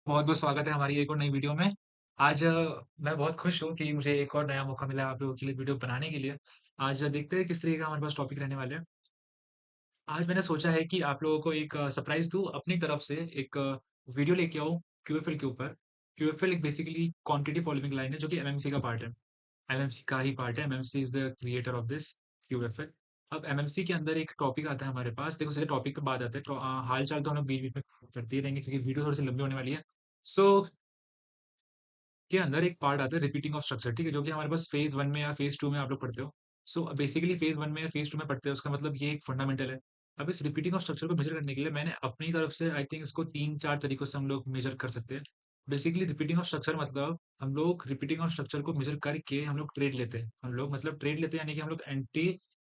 बहुत-बहुत स्वागत है हमारी एक और नई वीडियो में। आज मैं बहुत खुश हूँ कि मुझे एक और नया मौका मिला है आप लोगों के लिए वीडियो बनाने के लिए। आज देखते हैं किस तरीके का हमारे पास टॉपिक रहने वाले हैं। आज मैंने सोचा है कि आप लोगों को एक सरप्राइज़ दूँ अपनी तरफ से एक वीडियो लेके आऊँ क्यूएफएल के ऊपर। क्यूएफएल एक बेसिकली क्वांटिटी फॉलोइंग लाइन है जो कि एमएमसी का पार्ट है। एमएमसी का ही पार्ट है, MMC is the creator of this QFL. अब एमएमसी के अंदर एक टॉपिक आता है हमारे पास, देखो सीधे टॉपिक पे बात आते हैं। तो हाल-चाल तो हम लोग बीच-बीच में करते ही रहेंगे क्योंकि वीडियो थोड़ी-सी लंबी होने वाली है। सो के अंदर एक पार्ट आता है रिपीटिंग ऑफ स्ट्रक्चर, ठीक है? जो कि हमारे पास फेज़ 1 में या फेज़ 2 में आप लोग पढ़ते हो। सो बेसिकली फेज़ 1 में या फेज़ 2 में पढ़ते हो, उसका मतलब ये एक फंडामेंटल है। अब इस रिपीटिंग ऑफ स्ट्रक्चर को मेज़र करने के लिए मैंने अपनी तरफ से आई थिंक इसको 3-4 तरीकों से हम लोग मेज़र कर सकते हैं। बेसिकली रिपीटिंग ऑफ स्ट्रक्चर मतलब हम लोग रिपीटिंग ऑफ स्ट्रक्चर को मेज़र करके हम लोग ट्रेड लेते हैं। हम लोग मतलब ट्रेड लेते हैं यानी कि हम लोग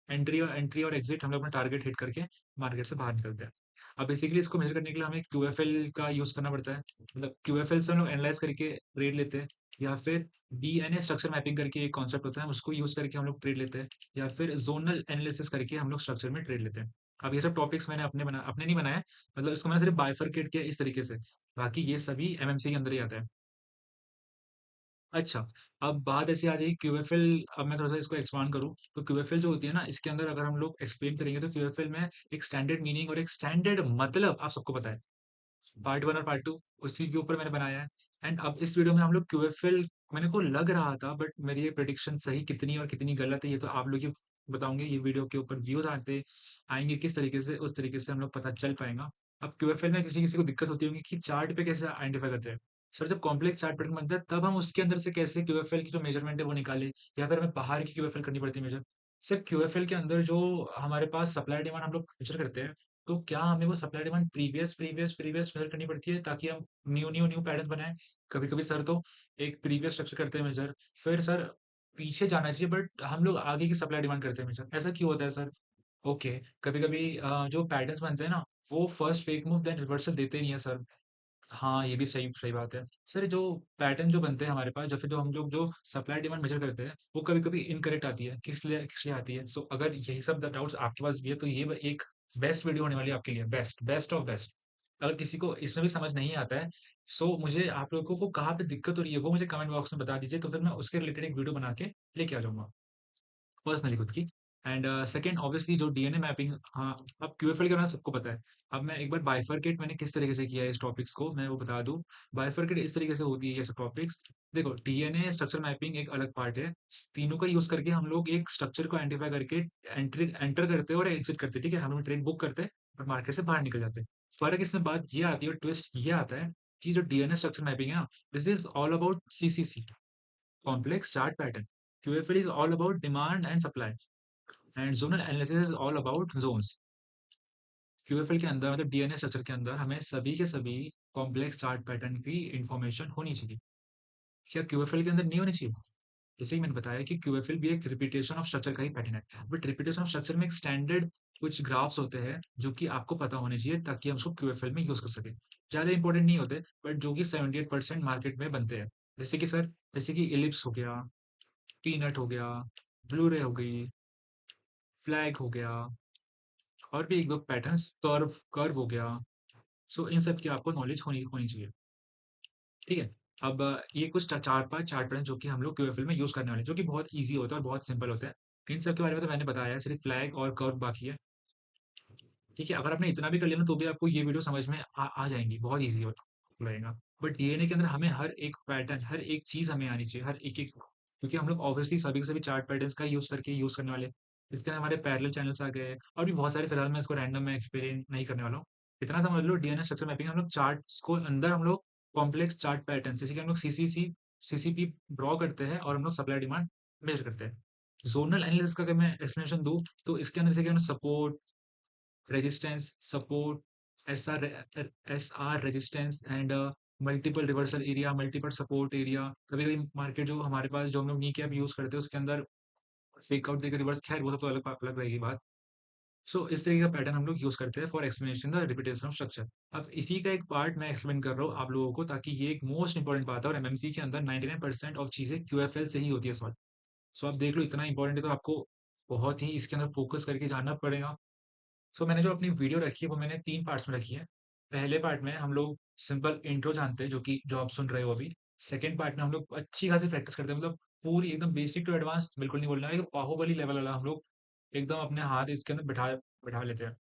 एंट्री और एग्ज़िट हम लोग अपना टारगेट हिट करके मार्केट से बाहर निकलते हैं। अब बेसिकली इसको मेज़र करने के लिए हमें क्यूएफएल का यूज़ करना पड़ता है। मतलब क्यूएफएल से हम लोग एनालाइज़ करके ट्रेड लेते हैं। या फिर डीएनए स्ट्रक्चर मैपिंग करके एक कॉन्सेप्ट होता है, उसको यूज़ करके हम लोग ट्रेड लेते हैं या फिर ज़ोनल एनालिसिस करके हम लोग स्ट्रक्चर में ट्रेड लेते हैं। अब ये सब टॉपिक्स मैंने अपने नहीं बनाए, मतलब इसको मैंने सिर्फ बाइफरकेट किया इस तरीके से, बाकी ये सभी एमएमसी के अंदर ही आता है। अच्छा, अब बात ऐसी आ रही है क्यूएफएल। अब मैं थोड़ा-सा इसको एक्सपांड करूँ, तो क्यूएफएल जो होती है ना, इसके अंदर अगर हम लोग एक्सप्लेन करेंगे तो क्यूएफएल में एक स्टैंडर्ड मीनिंग और एक स्टैंडर्ड मतलब आप सबको पता है। पार्ट 1 और पार्ट 2 उसी के ऊपर मैंने बनाया है। एंड अब इस वीडियो में हम लोग क्यूएफएल मेरे को लग रहा था, बट मेरी ये प्रेडिक्शन सही कितनी और कितनी गलत है ये तो आप लोग ही बताओगे। ये वीडियो के ऊपर व्यूज़ आते आएँगे किस तरीके से, उस तरीके से हम लोग पता चल पाएगा। अब क्यूएफएल में किसी-किसी को दिक्कत होती होगी कि चार्ट पे कैसे आइडेंटिफाई करते हैं। सर जब कॉम्प्लेक्स चार्ट पैटर्न बनता है तब हम उसके अंदर से कैसे क्यूएफएल की जो मेजरमेंट है वो निकालें, या फिर हमें बाहर की क्यूएफएल करनी पड़ती है मेजर। सर क्यूएफएल के अंदर जो हमारे पास सप्लाई डिमांड हम लोग मेजर करते हैं, तो क्या हमें वो सप्लाई डिमांड प्रीवियस मेज़र करनी पड़ती है ताकि हम न्यू पैटर्न बनाएँ? कभी-कभी सर तो एक प्रीवियस स्ट्रक्चर करते हैं मेज़र, फिर सर पीछे जाना चाहिए बट हम लोग आगे की सप्लाई डिमांड करते हैं मेज़र। ऐसा क्यों होता है सर? ओके, कभी-कभी जो पैटर्न्स बनते हैं ना, वो first fake move then reversal देते नहीं है सर। हाँ, ये भी सही सही बात है। सर जो पैटर्न जो बनते हैं हमारे पास, या फिर जो हम लोग जो सप्लाई डिमांड मेज़र करते हैं, वो कभी-कभी इनकरेक्ट आती है। किस लिए आती है? सो अगर यही सब द डाउट्स आपके पास भी है, तो ये ब एक बेस्ट वीडियो होने वाली है आपके लिए, बेस्ट ऑफ बेस्ट। अगर किसी को इसमें भी समझ नहीं आता है, सो मुझे आप लोगों को कहाँ पे दिक्कत हो रही है, वो मुझे कमेंट बॉक्स में बता दीजिए, तो फिर मैं उसके रिलेटेड एक वीडियो बना के लेके आ जाऊँगा। पर्सनली खुद की। एंड सेकंड ऑब्वियसली जो डीएनए मैपिंग, हाँ, अब क्यूएफएल के बारे में सबको पता है। अब मैं एक बार बाइफरकेट मैंने किस तरीके से किया है इस टॉपिक्स को मैं वो बता दूँ। बाइफरकेट इस तरीके से होती है ये सब टॉपिक्स। देखो डीएनए स्ट्रक्चर मैपिंग एक अलग पार्ट है। तीनों का यूज़ करके हम लोग एक स्ट्रक्चर को आइडेंटिफाई करके एंटर करते हैं और एग्ज़िट करते हैं, ठीक है? हम लोग ट्रेड बुक करते हैं और मार्केट से बाहर निकल जाते हैं। फ़र्क इसमें बात ये आती है और ट्विस्ट ये आता है कि जो डीएनए स्ट्रक्चर मैपिंग है ना, this is all about CCC, complex chart pattern. QFL is all about demand and supply. And zonal analysis is all about zones. QFL के अंदर मतलब डीएनए स्ट्रक्चर के अंदर हमें सभी के सभी कॉम्प्लेक्स चार्ट पैटर्न की इन्फॉर्मेशन होनी चाहिए। क्या क्यूएफएल के अंदर नहीं होनी चाहिए? जैसे कि मैंने बताया कि क्यूएफएल भी एक रिपीटेशन ऑफ स्ट्रक्चर का ही पैटर्न है। बट रिपीटेशन ऑफ स्ट्रक्चर में एक स्टैंडर्ड कुछ ग्राफ्स होते हैं जो कि आपको पता होने चाहिए ताकि हम उसको क्यूएफएल में यूज़ कर सकें। ज़्यादा इंपॉर्टेंट नहीं होते, बट जो कि 78% मार्केट में बनते हैं। जैसे कि सर, जैसे कि इलिप्स हो गया, पीनट हो गया, ब्लू रे हो गई, फ्लैग हो गया, और भी 1-2 पैटर्न्स, कर्व कर्व हो गया। सो इन सब की आपको नॉलेज होनी होनी चाहिए, ठीक है? अब ये कुछ 4-5 चार्ट पैटर्न जो कि हम लोग क्यूएफएल में यूज़ करने वाले हैं, जो कि बहुत ईज़ी होता है और बहुत सिंपल होता है। इन सब के बारे में तो मैंने बताया है, सिर्फ फ्लैग और कर्व बाकी है, ठीक है? अगर आपने इतना भी कर लिया ना, तो भी आपको ये वीडियो समझ में आ जाएँगी, बहुत ईज़ी हो रहेगा। बट डीएनए के अंदर हमें हर एक पैटर्न, हर एक चीज़ हमें आनी चाहिए, हर एक-एक, क्योंकि हम लोग ऑब्वियसली सभी के सभी चार्ट पैटर्न्स का यूज़ करके यूज़ करने वाले हैं। इसके अंदर हमारे पैरेलल चैनल्स आ गए और भी बहुत सारे, फिलहाल मैं इसको रैंडम में एक्सप्लेन नहीं करने वाला हूँ। इतना समझ लो, डीएनए स्ट्रक्चर मैपिंग हम लोग चार्ट्स को अंदर हम लोग कॉम्प्लेक्स चार्ट पैटर्न्स, जैसे कि हम लोग सीसीपी ड्रॉ करते हैं और हम लोग सप्लाई डिमांड मेज़र करते हैं। ज़ोनल एनालिसिस का अगर मैं एक्सप्लेनेशन दूँ, तो इसके अंदर जैसे कि हमने support, resistance, support, SR resistance and multiple reversal area, multiple support area. कभी-कभी मार्केट जो हमारे पास जो हम लोग नी कैप यूज़ करते हैं उसके अंदर फेक आउट देकर रिवर्स, खैर वो सब तो अलग रहेगी बात। सो इस तरीके का पैटर्न हम लोग यूज़ करते हैं for explanation the repetition of structure. अब इसी का एक पार्ट मैं एक्सप्लेन कर रहा हूँ आप लोगों को, ताकि ये एक मोस्ट इंपोर्टेंट बात है और एमएमसी के अंदर 99% ऑफ चीज़ें क्यूएफएल से ही होती है सॉल्व। सो आप देख लो, इतना इंपॉर्टेंट है तो आपको बहुत ही इसके अंदर फोकस करके जानना पड़ेगा। सो मैंने जो अपनी वीडियो रखी है वो मैंने 3 पार्ट्स में रखी है। पहले पार्ट में हम लोग सिंपल इंट्रो जानते हैं, जो आप सुन रहे हो अभी। सेकंड पार्ट में हम लोग अच्छी खासी प्रैक्टिस करते हैं, मतलब पूरी एकदम बेसिक टू एडवांस बिल्कुल नहीं बोलना है, एक बाहुबली लेवल वाला हम लोग एकदम अपने हाथ इसके अंदर बिठा बिठा लेते हैं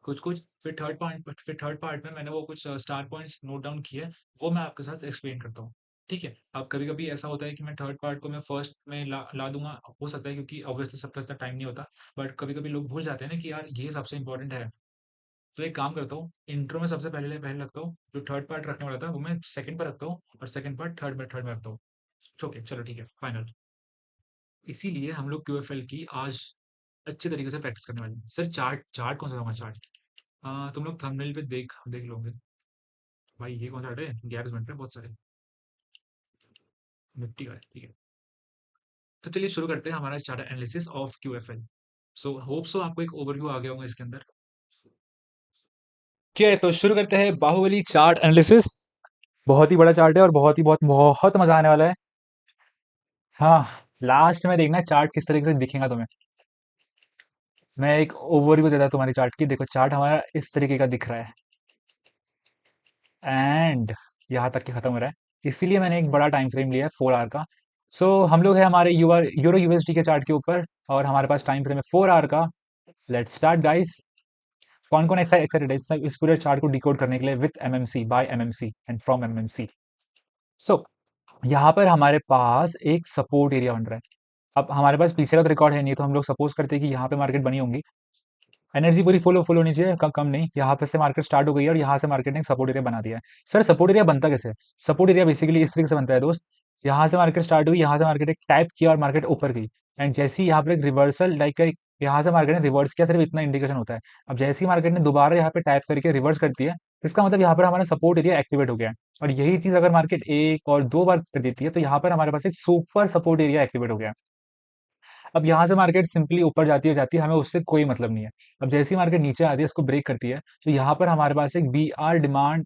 कुछ कुछ। फिर थर्ड पार्ट में मैंने वो कुछ स्टार पॉइंट्स नोट डाउन किए, वो मैं आपके साथ एक्सप्लेन करता हूँ। ठीक है, अब कभी कभी ऐसा होता है कि मैं थर्ड पार्ट को मैं फर्स्ट में ला दूंगा, हो सकता है, क्योंकि ऑब्वियसली सबका इतना टाइम नहीं होता। बट कभी कभी लोग भूल जाते हैं ना कि यार ये सबसे इंपॉर्टेंट है। तो एक काम करता हूँ, इंट्रो में सबसे पहले पहले रखता हूँ, जो थर्ड पार्ट रखने वाला था वो मैं सेकंड पर रखता हूँ, और सेकंड पार्ट थर्ड में रखता हूँ। ओके चलो ठीक है फाइनल। इसीलिए हम लोग क्यूएफएल की आज अच्छे तरीके से प्रैक्टिस करने वाले हैं। सर चार्ट चार्ट कौन सा होगा चार्ट? तुम लोग थंबनेल पे देख देख लोगे। भाई ये कौन सा चार्ट है, गैप्स बन रहे हैं बहुत सारे, मिट्टी का है, ठीक है। तो चलिए शुरू करते हैं हमारा chart analysis of QFL. So hope so आपको एक ओवरव्यू आ गया होगा इसके अंदर। ठीक तो शुरू करते हैं बाहुबली चार्ट एनालिसिस। बहुत ही बड़ा चार्ट है और बहुत ही बहुत बहुत मजा आने वाला है। हाँ, लास्ट में देखना चार्ट किस तरीके से दिखेगा तुम्हें। मैं एक ओवरव्यू देता हूं तुम्हारी चार्ट की। देखो चार्ट हमारा इस तरीके का दिख रहा है, एंड यहाँ तक के खत्म हो रहा है। इसीलिए मैंने एक बड़ा टाइम फ्रेम लिया है 4 आवर का। सो हम लोग है हमारे यूरो यूएसडी के चार्ट के ऊपर, और हमारे पास टाइम फ्रेम है 4 आवर का। Let's start guys. कौन कौन एक्साइटेड है इस पूरे चार्ट को डिकोड करने के लिए with MMC, by MMC and from MMC? So यहाँ पर हमारे पास एक सपोर्ट एरिया बन रहा है। अब हमारे पास पीछे का तो रिकॉर्ड है नहीं, तो हम लोग सपोज करते हैं कि यहाँ पे मार्केट बनी होंगी। एनर्जी पूरी फुल होनी चाहिए, कम कम नहीं। यहाँ पे से मार्केट स्टार्ट हो गई है और यहाँ से मार्केट ने एक सपोर्ट एरिया बना दिया है। सर सपोर्ट एरिया बनता कैसे है? सपोर्ट एरिया बेसिकली इस तरीके से बनता है दोस्त। यहाँ से मार्केट स्टार्ट हुई, यहाँ से मार्केट एक टैप किया और मार्केट ऊपर गई। एंड जैसे ही यहाँ पर एक रिवर्सल लाइक यहाँ से मार्केट ने रिवर्स किया, सिर्फ इतना इंडिकेशन होता है। अब जैसे ही मार्केट ने दोबारा यहाँ पे टैप करके रिवर्स करती है, इसका मतलब यहाँ पर हमारा सपोर्ट एरिया एक्टिवेट हो गया है। और यही चीज अगर मार्केट एक और दो बार कर देती है, तो यहाँ पर हमारे पास एक सुपर सपोर्ट एरिया एक्टिवेट हो गया है। अब यहाँ से मार्केट सिंपली ऊपर जाती है, हमें उससे कोई मतलब नहीं है। अब जैसे ही मार्केट नीचे आती है, इसको ब्रेक करती है, तो यहाँ पर हमारे पास एक बी आर डिमांड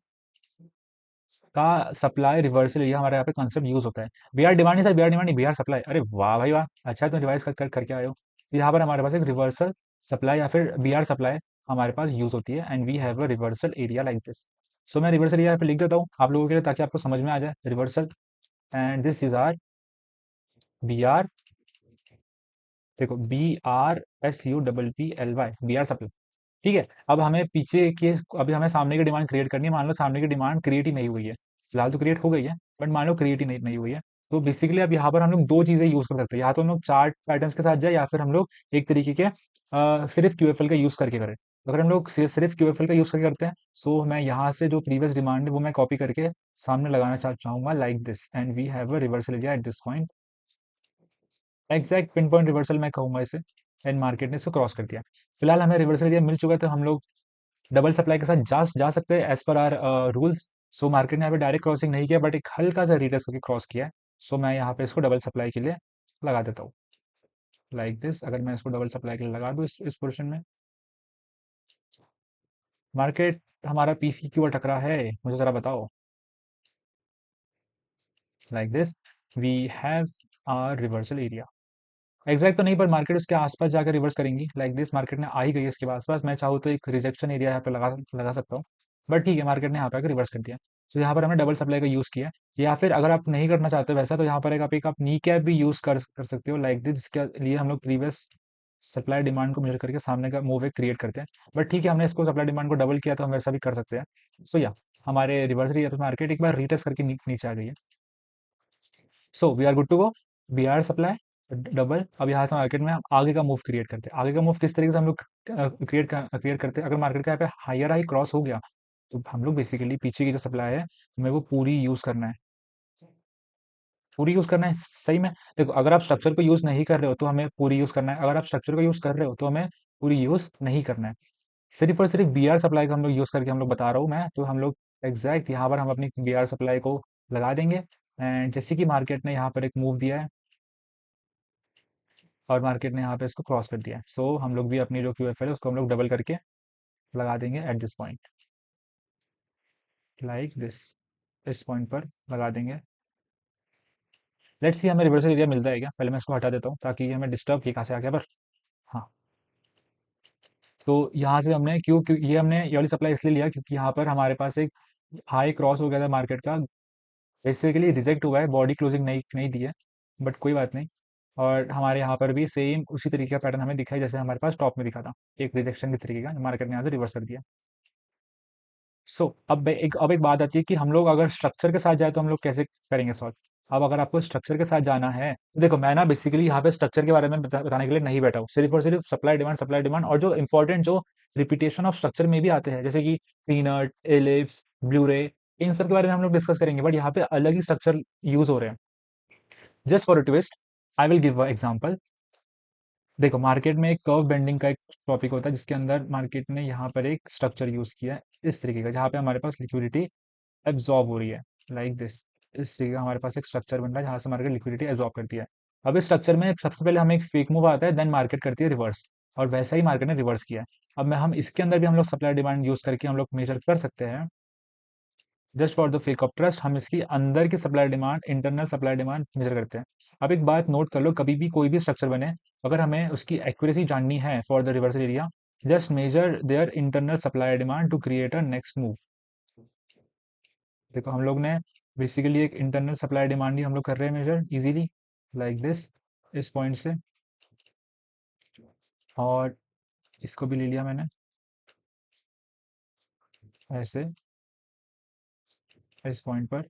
का सप्लाई रिवर्सल एरिया हमारे यहाँ पे कॉन्सेप्ट यूज होता है। बी आर डिमांड नहीं सर, बी आर डिमांड नहीं, बी आर सप्लाई। अरे वाह भाई वाह, अच्छा तो रिवाइज करके आए हो। तो यहाँ पर हमारे पास एक रिवर्सल सप्लाई या फिर बी आर सप्लाई हमारे पास यूज होती है, and we have a reversal area like this. So मैं रिवर्सल एरिया पे लिख देता हूँ आप लोगों के लिए, ताकि आपको समझ में आ जाए reversal. And this is R B R, देखो BRSUPPLY, बी आर सप्लाई। ठीक है, अब हमें पीछे के अभी हमें सामने की डिमांड क्रिएट करनी है। मान लो सामने की डिमांड क्रिएट ही नहीं हुई है, फिलहाल तो क्रिएट हो गई है, बट मान लो क्रिएट ही नहीं हुई है। तो बेसिकली अब यहाँ पर हम लोग दो चीजें यूज कर सकते हैं, या तो हम लोग चार्ट पैटर्न्स के साथ जाए, या फिर हम लोग एक तरीके के सिर्फ क्यूएफएल का यूज करके करें। अगर हम लोग सिर्फ क्यूएफएल का यूज करके करते हैं, सो मैं यहाँ से जो प्रीवियस डिमांड है वो मैं कॉपी करके सामने लगाना चाहूंगा like this, and we have a reversal area at this point. Exact pin point reversal मैं कहूंगा इसे, एंड मार्केट ने इसको क्रॉस कर दिया। फिलहाल हमें रिवर्सल एरिया मिल चुका है, तो हम लोग डबल सप्लाई के साथ जा सकते हैं as per are rules. So market ने यहाँ पे डायरेक्ट क्रॉसिंग नहीं किया, बट एक हल्का सा रिटेस्ट करके क्रॉस किया है। सो मैं यहाँ पे इसको डबल सप्लाई के लिए लगा देता हूँ लाइक दिस। अगर मैं इसको डबल सप्लाई के लिए लगा दूँ इस पोर्शन में, मार्केट हमारा पीसी क्यों अटक रहा है मुझे जरा बताओ। Like this we have our reversal area. Exact तो नहीं, पर मार्केट उसके आसपास जाकर रिवर्स करेंगी लाइक दिस। मार्केट ने आ ही गई है इसके आसपास, मैं चाहूँ तो एक रिजेक्शन एरिया यहाँ पे लगा सकता हूँ, बट ठीक है, मार्केट ने यहाँ पे आकर रिवर्स कर दिया। तो यहाँ पर हमने डबल सप्लाई का यूज किया। या फिर अगर आप नहीं करना चाहते वैसा, तो यहाँ पर आप नी कैप भी यूज कर सकते हो लाइक दिस, जिसके लिए हम लोग प्रीवियस सप्लाई डिमांड को मेजर करके सामने का मूव एक क्रिएट करते हैं। बट ठीक है, हमने इसको सप्लाई डिमांड को डबल किया, तो हम वैसा भी कर सकते हैं। सो या हमारे रिवर्स एरिया पे मार्केट एक बार रीटेस्ट करके नीचे आ गई है। So we are good to go. B R supply double. अब यहाँ से मार्केट में हम आगे का मूव क्रिएट करते हैं। आगे का मूव किस तरीके से हम लोग क्रिएट करते हैं? अगर मार्केट का यहाँ पे हायर हाई क्रॉस हो गया, तो हम लोग बेसिकली पीछे की जो सप्लाई है हमें वो पूरी यूज करना है। पूरी यूज करना है सही में। देखो अगर आप स्ट्रक्चर को यूज नहीं कर रहे हो तो हमें पूरी यूज करना है, अगर आप स्ट्रक्चर को यूज कर रहे हो तो हमें पूरी यूज नहीं करना है। सिर्फ और सिर्फ बी आर सप्लाई का हम लोग यूज करके हम लोग बता रहा हूँ मैं, तो हम लोग एग्जैक्ट यहाँ पर हम अपनी बी आर सप्लाई को लगा देंगे। एंड जैसे कि मार्केट ने यहाँ पर एक मूव दिया है और मार्केट ने यहाँ पे इसको क्रॉस कर दिया है, सो हम लोग भी अपनी जो क्यूएफएल है उसको हम लोग डबल करके लगा देंगे eight this point like this. इस पॉइंट पर लगा देंगे। लेट्स सी हमें रिवर्सल एरिया मिलता है क्या। पहले मैं इसको हटा देता हूँ ताकि हमें डिस्टर्ब ये कहाँ से आ गया पर। हाँ, तो यहाँ से हमने क्यों क्यों ये हमने ये वाली सप्लाई इसलिए लिया क्योंकि यहाँ पर हमारे पास एक हाई क्रॉस हो गया था मार्केट का, बेसिकली रिजेक्ट हुआ है, बॉडी क्लोजिंग नहीं नहीं दी है, बट कोई बात नहीं। और हमारे यहाँ पर भी सेम उसी तरीके का पैटर्न हमें दिखा है जैसे हमारे पास टॉप में दिखा था, एक रिजेक्शन के तरीके का मार्केट ने यहाँ से रिवर्स कर दिया। सो अब एक बात आती है कि हम लोग अगर स्ट्रक्चर के साथ जाए तो हम लोग कैसे करेंगे सॉल्व। अब अगर आपको स्ट्रक्चर के साथ जाना है तो देखो मैं ना बेसिकली यहाँ पे स्ट्रक्चर के बारे में बताने के लिए नहीं बैठा हूँ, सिर्फ और सिर्फ सप्लाई डिमांड और जो इंपॉर्टेंट जो रिपीटेशन ऑफ स्ट्रक्चर में भी आते हैं जैसे कि पीनट, एलिप्स, ब्लू रे, इन सब के बारे में हम लोग डिस्कस करेंगे, बट यहाँ पे अलग ही स्ट्रक्चर यूज हो रहे हैं। Just for a twist I will give a example. देखो मार्केट में एक कर्व बेंडिंग का एक टॉपिक होता है जिसके अंदर मार्केट ने यहाँ पर एक स्ट्रक्चर यूज किया है इस तरीके का, जहाँ पे हमारे पास लिक्विडिटी एब्जॉर्ब हो रही है, लाइक दिस। इस तरीके का हमारे पास एक स्ट्रक्चर बन रहा है जहाँ से मार्केट लिक्विडिटी एब्जॉर्ब करती है। अब इस स्ट्रक्चर में सबसे पहले हमें एक फेक मूव आता है, देन मार्केट करती है रिवर्स, और वैसा ही मार्केट ने रिवर्स किया है। अब मैं हम इसके अंदर भी हम लोग सप्लाई डिमांड यूज करके हम लोग मेजर कर सकते हैं। Just for the fake of trust हम इसकी अंदर की supply demand, internal supply demand measure करते हैं। अब एक बात नोट कर लो, कभी भी कोई भी स्ट्रक्चर बने, अगर हमें उसकी एक्यूरेसी जाननी है for the reversal area, just measure their internal supply demand to create a next move. देखो हम लोग ने बेसिकली एक इंटरनल सप्लाई डिमांड ही हम लोग कर रहे हैं मेजर इजीली, लाइक दिस, इस पॉइंट से, और इसको भी ले लिया मैंने ऐसे इस पॉइंट पर,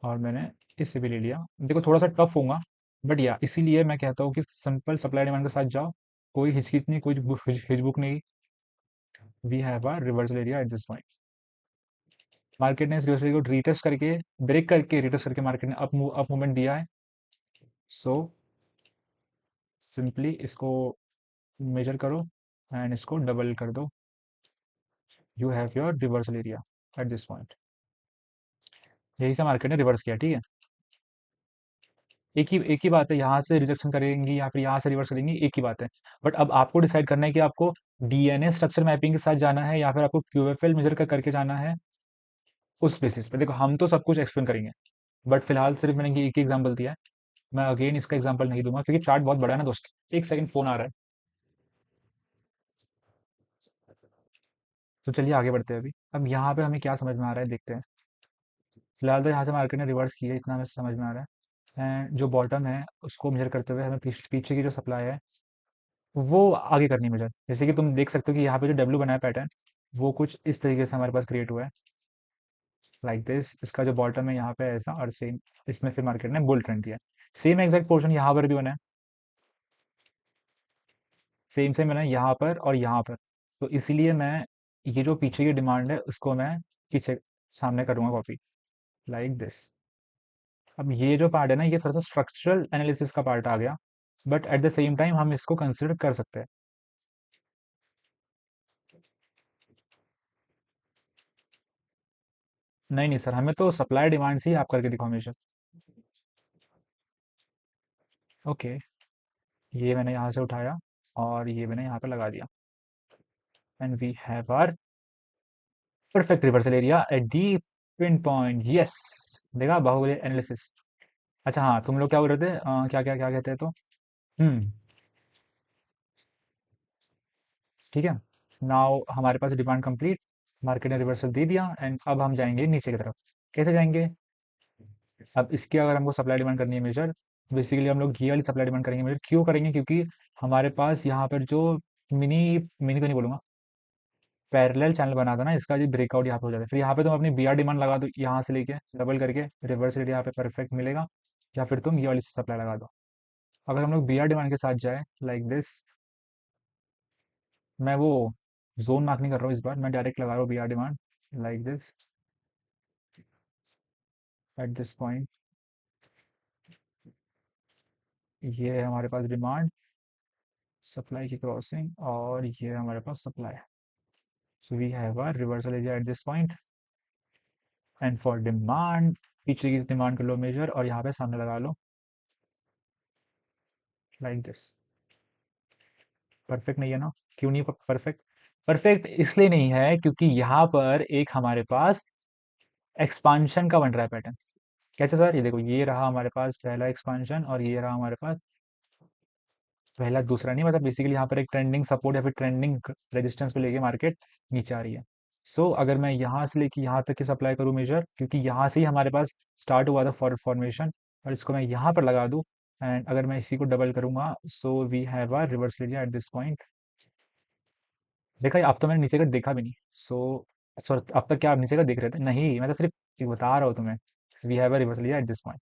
और मैंने इससे भी ले लिया। देखो थोड़ा सा टफ होगा, बट या इसीलिए मैं कहता हूँ कि सिंपल सप्लाई डिमांड के साथ जाओ, कोई हिचकिच नहीं, कोई हिचबुक नहीं। We have a reversal area at this point. Market ने इस रिवर्सल एरिया को रीटेस्ट करके, ब्रेक करके रीटेस्ट करके मार्केट ने अप मूवमेंट दिया है। सो सिंपली इसको मेजर करो एंड इसको डबल कर दो, you have your reversal area at this point. यही से मार्केट ने रिवर्स किया, ठीक है। एक ही बात है, यहाँ से रिजेक्शन करेंगी या फिर यहाँ से रिवर्स करेंगी, एक ही बात है। बट अब आपको डिसाइड करना है कि आपको डीएनए स्ट्रक्चर मैपिंग के साथ जाना है या फिर आपको क्यूएफएल मेजर करके जाना है। उस बेसिस पे देखो हम तो सब कुछ एक्सप्लेन करेंगे, बट फिलहाल सिर्फ मैंने एक ही एग्जांपल दिया है। मैं अगेन इसका एग्जांपल नहीं दूंगा क्योंकि चार्ट बहुत बड़ा है ना दोस्त। एक सेकंड, फोन आ रहा है। तो चलिए आगे बढ़ते हैं। अब यहाँ पे हमें क्या समझ में आ रहा है देखते हैं। फिलहाल तो यहाँ से मार्केट ने रिवर्स किया, इतना हमें समझ में आ रहा है। एंड जो बॉटम है उसको मेजर करते हुए हमें पीछे की जो सप्लाई है वो आगे करनी है मेजर। जैसे कि तुम देख सकते हो कि यहाँ पे जो डब्ल्यू बना है पैटर्न, वो कुछ इस तरीके से हमारे पास क्रिएट हुआ है, लाइक दिस। इसका जो बॉटम है यहाँ पे ऐसा, और सेम इसमें फिर मार्केट ने बुल ट्रेंड दिया है। सेम एग्जैक्ट पोर्शन यहाँ पर भी बना है, सेम सेम बना है यहाँ पर और यहाँ पर। तो इसीलिए मैं ये जो पीछे की डिमांड है उसको मैं पीछे सामने करूँगा कॉपी, लाइक दिस। अब ये जो पार्ट है ना, ये थोड़ा सा स्ट्रक्चरल एनालिसिस का पार्ट आ गया, but at the same time हम इसको कंसिडर कर सकते हैं। नहीं नहीं सर, हमें तो सप्लाई डिमांड से ही आप करके दिखाओ हमेशा। ओके, ये मैंने यहाँ से उठाया और ये मैंने यहाँ पे लगा दिया, and we have our perfect reversal area at the pin point. Yes, देखा बाहुबली एनालिसिस। अच्छा हाँ, तुम लोग क्या बोल रहे थे, क्या क्या क्या कहते हैं तो। हम्म, ठीक है। नाउ हमारे पास डिमांड कंप्लीट, मार्केट ने रिवर्सल दे दिया, एंड अब हम जाएंगे नीचे की तरफ। कैसे जाएंगे? अब इसकी अगर हमको सप्लाई डिमांड करनी है मेजर, बेसिकली हम लोग ये वाली सप्लाई डिमांड करेंगे मेजर। क्यों करेंगे? क्योंकि हमारे पास यहाँ पर जो मिनी मिनी तो नहीं बोलूंगा, पैरेलल चैनल बना था ना, इसका जो ब्रेकआउट यहाँ पे हो जाता है, फिर यहाँ पे तुम अपनी बी आर डिमांड लगा दो यहाँ से लेके डबल करके, रिवर्स रेट यहाँ पे परफेक्ट मिलेगा। या फिर तुम ये वाली सप्लाई लगा दो। अगर हम लोग बी आर डिमांड के साथ जाए, लाइक दिस, मैं वो जोन मार्क नहीं कर रहा हूँ इस बार, मैं डायरेक्ट लगा रहा हूँ B R demand, like this, at this point. ये है हमारे पास डिमांड, सप्लाई की क्रॉसिंग, और ये है हमारे पास supply. So we have a reversal area at this point, and for demand पीछे की डिमांड कर लो मेजर और यहाँ पे सामने लगा लो, लाइक दिस। परफेक्ट नहीं है ना? क्यों नहीं परफेक्ट? परफेक्ट इसलिए नहीं है क्योंकि यहाँ पर एक हमारे पास एक्सपांशन का बन रहा है पैटर्न। कैसे सर? ये देखो, ये रहा हमारे पास पहला एक्सपांशन और ये रहा हमारे पास पहला दूसरा नहीं, मतलब बेसिकली यहाँ पर एक ट्रेंडिंग सपोर्ट या फिर ट्रेंडिंग रेजिस्टेंस पे लेके मार्केट नीचे आ रही है। सो अगर मैं यहाँ से लेके यहाँ तक की सप्लाई करूँ मेजर, क्योंकि यहाँ से ही हमारे पास स्टार्ट हुआ था फॉर्मेशन, और इसको मैं यहाँ पर लगा दूँ, एंड अगर मैं इसी को डबल करूंगा, so we have a reverse area at this point. देखा, अब तो मैंने नीचे का देखा भी नहीं। सो सॉरी, अब तक क्या आप नीचे का देख रहे थे? नहीं, मैं तो सिर्फ एक बता रहा हूँ तुम्हें, we have a reverse area at this point.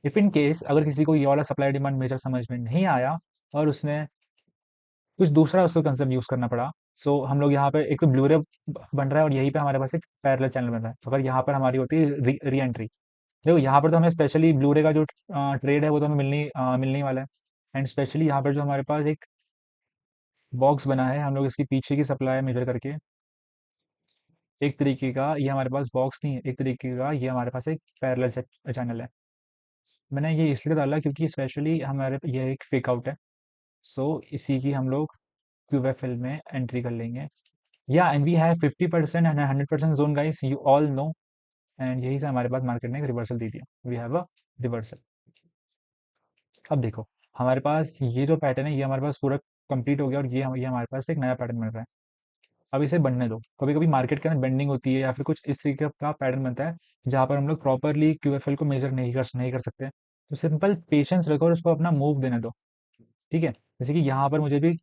If in case अगर किसी को ये वाला सप्लाई डिमांड मेजर समझ में नहीं आया और उसने कुछ दूसरा उसको कंसेप्ट यूज करना पड़ा, सो हम लोग यहाँ पे एक तो ब्लू रे बन रहा है और यहीं पे हमारे पास एक पैरेलल चैनल बन रहा है, तो अगर यहाँ पर हमारी होती है री एंट्री। देखो यहाँ पर तो हमें स्पेशली ब्लू रे का जो ट्रेड है वो तो हमें मिलने ही वाला है। एंड स्पेशली यहाँ पर जो हमारे पास एक बॉक्स बना है, हम लोग इसकी पीछे की सप्लाई मेजर करके, एक तरीके का ये हमारे पास बॉक्स नहीं है, एक तरीके का ये हमारे पास एक पैरेलल चैनल है। मैंने ये इसलिए डाला क्योंकि स्पेशली हमारे ये एक फेक आउट है। सो इसी की हम लोग क्यूएफएल में एंट्री कर लेंगे। या and we have 50% and 100% zone guys, you all know. And यही से हमारे पास मार्केट ने एक रिवर्सल दे दिया, वी हैव अ रिवर्सल। अब देखो, हमारे पास ये जो पैटर्न है ये हमारे पास पूरा कंप्लीट हो गया, और ये हमारे पास एक नया पैटर्न बन रहा है। अब इसे बनने दो, कभी कभी मार्केट के अंदर बेंडिंग होती है या फिर कुछ इस तरीके का पैटर्न बनता है जहां पर हम लोग प्रॉपरली क्यूएफएल को मेजर नहीं कर सकते, तो सिंपल पेशेंस रखो और उसको अपना मूव देने दो। ठीक है, जैसे कि यहाँ पर मुझे भी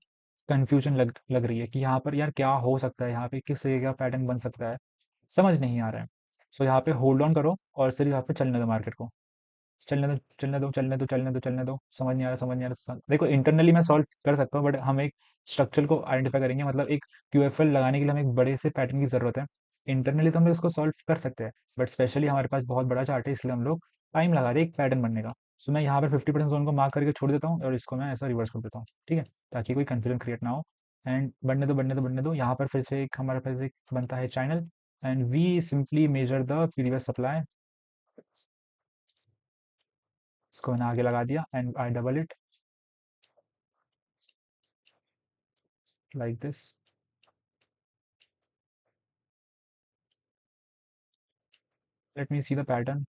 कंफ्यूजन लग रही है कि यहाँ पर यार क्या हो सकता है, यहाँ पे किस तरीके का पैटर्न बन सकता है, समझ नहीं आ रहा है। सो यहाँ पे होल्ड ऑन करो और सिर्फ यहाँ पे चलने दो मार्केट को। चलने दो, चलने दो, चलने दो, चलने दो, चलने दो। समझ नहीं आ रहा, समझ नहीं आ रहा। देखो, इंटरनली मैं सॉल्व कर सकता हूँ, बट हम एक स्ट्रक्चर को आइडेंटिफाई करेंगे, मतलब एक क्यूएफएल लगाने के लिए हमें एक बड़े से पैटर्न की जरूरत है। इंटरनली तो हम लोग इसको सॉल्व कर सकते हैं, बट स्पेशली हमारे पास बहुत बड़ा चार्ट है, इसलिए हम लोग टाइम लगा रहे हैं एक पैटर्न बनने का। सो मैं यहाँ पर 50% जोन को मार्क करके छोड़ देता हूँ और इसको मैं ऐसा रिवर्स कर देता हूँ, ठीक है, ताकि कोई कंफ्यूजन क्रिएट ना हो। एंड बढ़ने दो, बढ़ने दो, बढ़ने दो। यहाँ पर फिर से एक हमारे पास एक बनता है channel, and we simply measure the previous supply. इसको मैंने आगे लगा दिया and I double it like this. Let me see the pattern.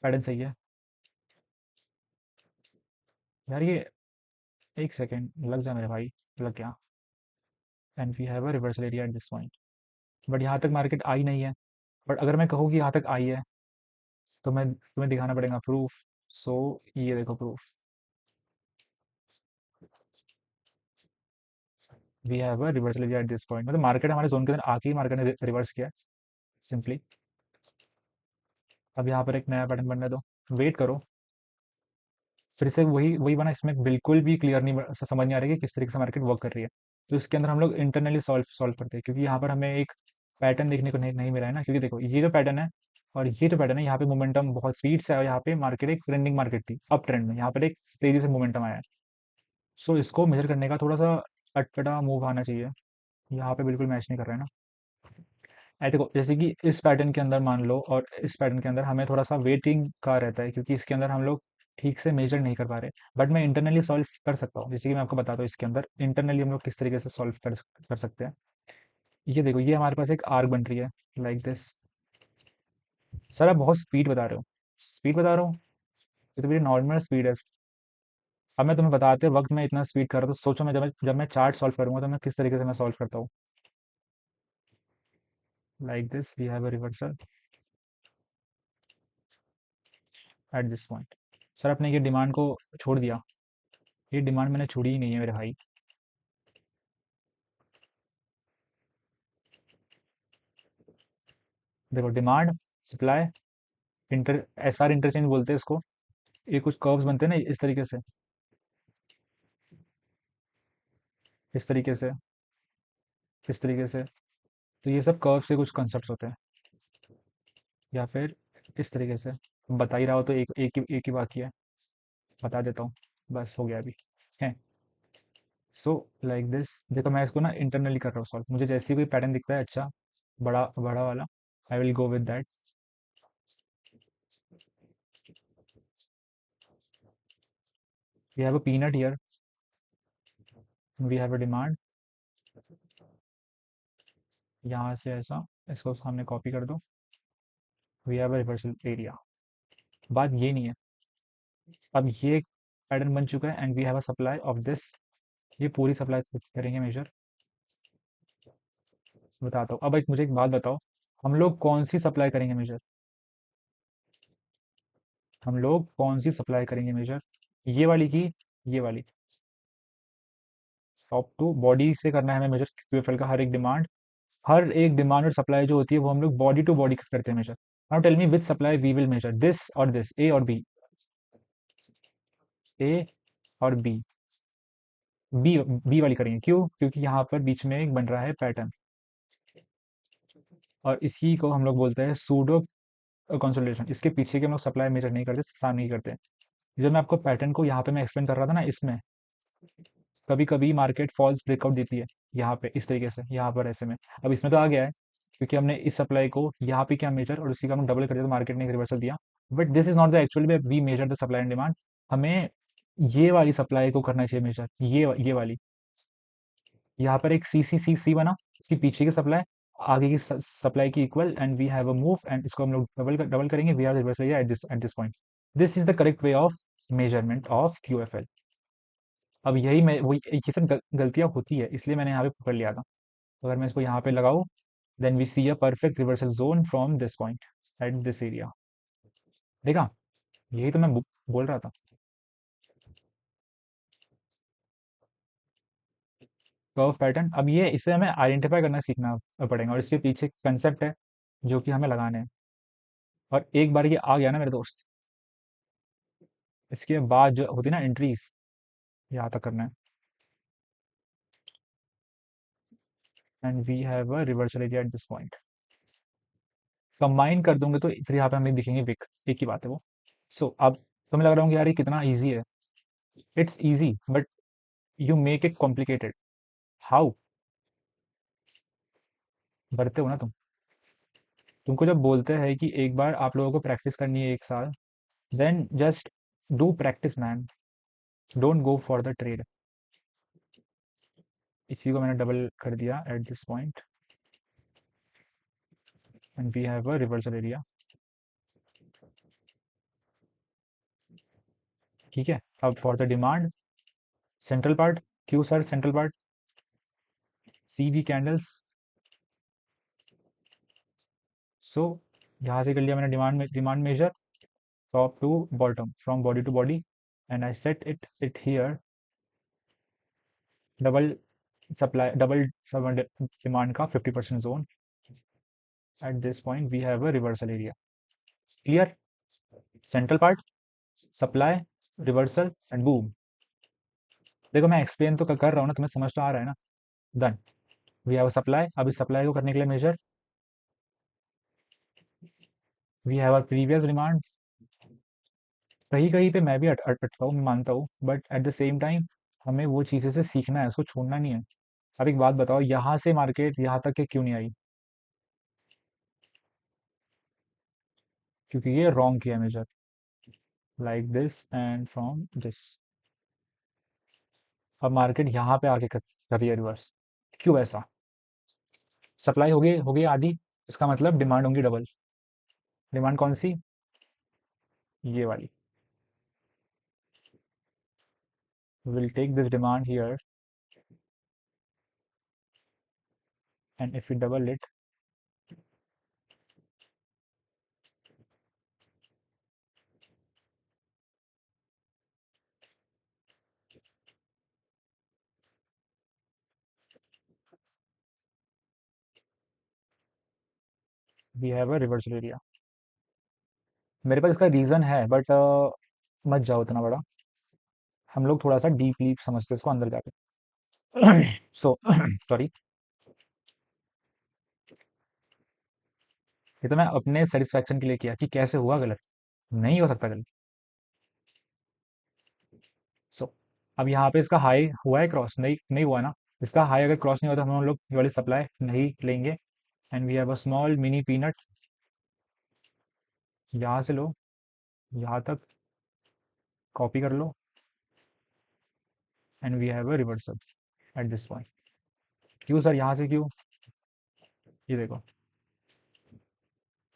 Pattern सही है यार, ये एक सेकेंड लग जा मेरे भाई, लग गया। And we have a reversal area at this point, but यहाँ तक मार्केट आई नहीं है। बट अगर मैं कहूँ कि यहाँ तक आई है, तो मैं तुम्हें दिखाना पड़ेगा प्रूफ। सो ये देखो proof, we have a reversal area at this point, मतलब मार्केट हमारे जोन के अंदर आके ही मार्केट ने रिवर्स किया है सिंपली। अब यहाँ पर एक नया पैटर्न बनने दो, वेट करो। फिर से वही वही बना, इसमें बिल्कुल भी क्लियर नहीं समझ नहीं आ रहा है कि किस तरीके से मार्केट वर्क कर रही है। तो इसके अंदर हम लोग इंटरनली सॉल्व सॉल्व करते हैं, क्योंकि यहाँ पर हमें एक पैटर्न देखने को नहीं मिला है ना। क्योंकि देखो, ये जो पैटर्न है और ये जो पैटर्न है, यहाँ पे मोमेंटम बहुत स्पीड से आया, और यहाँ पे मार्केट एक ट्रेंडिंग मार्केट थी अप ट्रेंड में, यहाँ पर एक तेजी से मोमेंटम आया है। सो इसको मेजर करने का थोड़ा सा अटपटा मूव आना चाहिए, यहाँ पे बिल्कुल मैच नहीं कर रहा है ना। देखो, जैसे कि इस पैटर्न के अंदर मान लो, और इस पैटर्न के अंदर हमें थोड़ा सा वेटिंग का रहता है, क्योंकि इसके अंदर हम लोग ठीक से मेजर नहीं कर पा रहे। बट मैं इंटरनली सॉल्व कर सकता हूँ, जैसे कि मैं आपको बताता हूँ इसके अंदर इंटरनली हम लोग किस तरीके से सॉल्व कर सकते हैं। ये देखो, ये हमारे पास एक आर्क बन रही है लाइक दिस। सर आप बहुत स्पीड बता रहे हो, स्पीड बता रहा हूँ, ये तो मेरी नॉर्मल स्पीड है। अब मैं तुम्हें बताते वक्त मैं इतना स्पीड कर रहा हूँ, तो सोचो मैं जब मैं चार्ट सॉल्व करूंगा तो मैं किस तरीके से मैं सॉल्व करता हूँ। Like this, we have a reversal at this point. Sir आपने ये डिमांड को छोड़ दिया, ये डिमांड मैंने छोड़ी ही नहीं है मेरे भाई। देखो, demand, supply, inter S R interchange बोलते हैं इसको। ये कुछ कर्व्स बनते हैं ना इस तरीके से, इस तरीके से, इस तरीके से। तो ये सब कर्व्स के कुछ कंसेप्ट होते हैं, या फिर इस तरीके से। बता ही रहा हो तो एक ही बाकी है, बता देता हूँ, बस हो गया अभी है। सो लाइक दिस, देखो मैं इसको ना इंटरनली कर रहा हूँ सॉल्व, मुझे जैसे ही कोई पैटर्न दिखता है अच्छा, बड़ा बड़ा वाला, I will go with that. We have a peanut here, we have a demand, यहाँ से ऐसा, इसको सामने कॉपी कर दो, we have a reversal area. बात ये नहीं है, अब ये पैटर्न बन चुका है and we have a supply of this. ये पूरी सप्लाई करेंगे मेजर, बताता हूँ। अब एक मुझे एक बात बताओ, हम लोग कौन सी सप्लाई करेंगे मेजर? हम लोग कौन सी सप्लाई करेंगे मेजर, ये वाली की ये वाली? टॉप टू बॉडी से करना है हमें मेजर क्यूएफएल का हर एक डिमांड और सप्लाई जो होती है वो हम लोग बॉडी टू बॉडी करते हैं measure. Now tell me which supply we will measure, this और दिस, ए और बी? ए और बी? बी बी वाली करेंगे, क्यों? क्योंकि यहाँ पर बीच में एक बन रहा है पैटर्न, और इसी को हम लोग बोलते हैं सूडो कंसोलिडेशन। इसके पीछे के हम लोग सप्लाई मेजर नहीं करते, सामने नहीं करते। जब मैं आपको पैटर्न को यहाँ पे मैं एक्सप्लेन कर रहा था ना, इसमें कभी कभी मार्केट फॉल्स ब्रेकआउट देती है यहाँ पे इस तरीके से, यहाँ पर ऐसे में। अब इसमें तो आ गया है क्योंकि हमने इस सप्लाई को यहाँ पे क्या मेजर और उसी का हम डबल कर दिया तो मार्केट ने एक रिवर्सल दिया। But this is not the actually we measure the supply and demand. हमें ये वाली सप्लाई को करना चाहिए मेजर, ये वाली। यहाँ पर एक सी सी सी सी बना, इसकी पीछे की सप्लाई आगे की सप्लाई की equal, and we have a move, and इसको हम लोग डबल करेंगे, we are reverse area at this point. This is the correct way of measurement of QFL. अब यही मैं वही ये सब गलतियां होती है, इसलिए मैंने यहाँ पे पकड़ लिया था। अगर मैं इसको यहाँ पे लगाऊं, then we see a perfect reversal zone from this point at this area. देखा, यही तो मैं बोल रहा था। कर्व पैटर्न, अब ये इसे हमें आइडेंटिफाई करना सीखना पड़ेगा, और इसके पीछे कंसेप्ट है जो कि हमें लगाने हैं। और एक बार ये आ गया ना मेरे दोस्त, इसके बाद जो होती है ना एंट्रीज, यहाँ तक करना है, and we have a reversal area at this point. Combine कर दूंगे तो फिर यहाँ पे हमें दिखेंगे विक, एक ही बात है वो। सो अब तुम्हें लग रहा होगा यार ये कितना ईजी है। It's easy but you make it complicated. How? बढ़ते हो ना तुम। तुमको जब बोलते हैं कि एक बार आप लोगों को प्रैक्टिस करनी है 1 साल, then just do practice man, don't go for the trade. इसी को मैंने डबल कर दिया at this point, and we have a reversal area. ठीक है, अब for the demand central part, क्यू sir central part, see we candles. So यहाँ से कर लिया मैंने demand measure top to bottom from body to body, and I set it here double supply double demand का 50% zone. At this point we have a reversal area. Clear? Central part, supply, reversal and boom. देखो मैं explain तो कर रहा हूँ ना, तुम्हें समझ तो आ रहा है ना। डन। वी हैव सप्लाई, अब इस सप्लाई को करने के लिए measure, we have our previous demand. कहीं कहीं पे मैं भी अटका हूँ, मैं मानता हूँ, but at the same time हमें वो चीज़ें से सीखना है, उसको छोड़ना नहीं है। अब एक बात बताओ, यहाँ से मार्केट यहाँ तक के क्यों नहीं आई? क्योंकि ये रॉन्ग किया measure, like this and from this. अब मार्केट यहाँ पे आके कर रही है रिवर्स, क्यों ऐसा? सप्लाई हो गई आधी, इसका मतलब डिमांड होंगी डबल। डिमांड कौन सी? ये वाली। Will take this demand here, and if you double it, we have a reversal area. मेरे पास इसका रीजन है, बट मत जाओ इतना बड़ा, हम लोग थोड़ा सा डीपली समझते हैं इसको अंदर जाके। सो सॉरी, ये तो मैं अपने सेटिस्फैक्शन के लिए किया कि कैसे हुआ गलत, नहीं हो सकता गलत। सो अब यहाँ पे इसका हाई हुआ है क्रॉस, नहीं नहीं हुआ ना। इसका हाई अगर क्रॉस नहीं होता हम लोग ये वाली सप्लाई नहीं लेंगे, and we have a small mini peanut. यहाँ से लो, यहाँ तक कॉपी कर लो, and we have a reversal at this point. क्यों सर, यहाँ से क्यों? ये देखो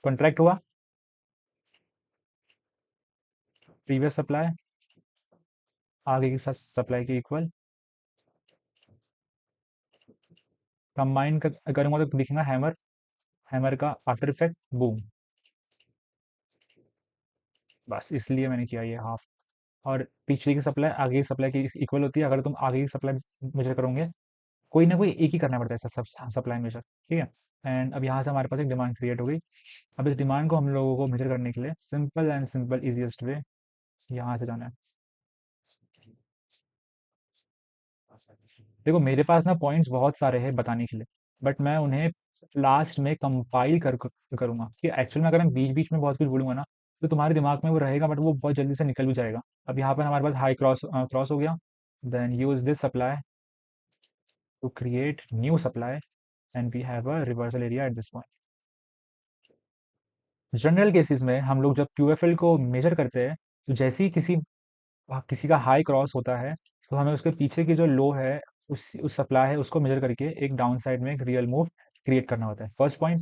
कॉन्ट्रैक्ट हुआ, प्रीवियस सप्लाई, आगे के साथ सप्लाई के इक्वल, कंबाइन करूंगा तो दिखेगा हैमर, हैमर का आफ्टर इफेक्ट बूम। बस इसलिए मैंने किया ये हाफ। और पीछे की सप्लाई आगे की सप्लाई की इक्वल होती है। अगर तुम आगे की सप्लाई मेजर करोगे, कोई ना कोई एक ही करना पड़ता है ऐसा सब सप्लाई मेजर, ठीक है। एंड अब यहाँ से हमारे पास एक डिमांड क्रिएट हो गई। अब इस डिमांड को हम लोगों को मेजर करने के लिए simple and simple easiest way यहाँ से जाना है। देखो मेरे पास ना पॉइंट्स बहुत सारे हैं बताने के लिए, बट मैं उन्हें लास्ट में कंपाइल करूंगा कि एक्चुअल में अगर मैं बीच बीच में बहुत कुछ बोलूंगा ना, तो तुम्हारे दिमाग में वो रहेगा बट वो बहुत जल्दी से निकल भी जाएगा। अब यहाँ पर हमारे पास हाई क्रॉस क्रॉस हो गया। Then use this supply to create new supply and we have a reversal area at this point. General cases में हम लोग जब क्यूएफएल को मेजर करते हैं, तो जैसे ही किसी का हाई क्रॉस होता है, तो हमें उसके पीछे की जो लो है, उस सप्लाई है उसको मेजर करके एक डाउन साइड में एक रियल मूव क्रिएट करना होता है। फर्स्ट पॉइंट,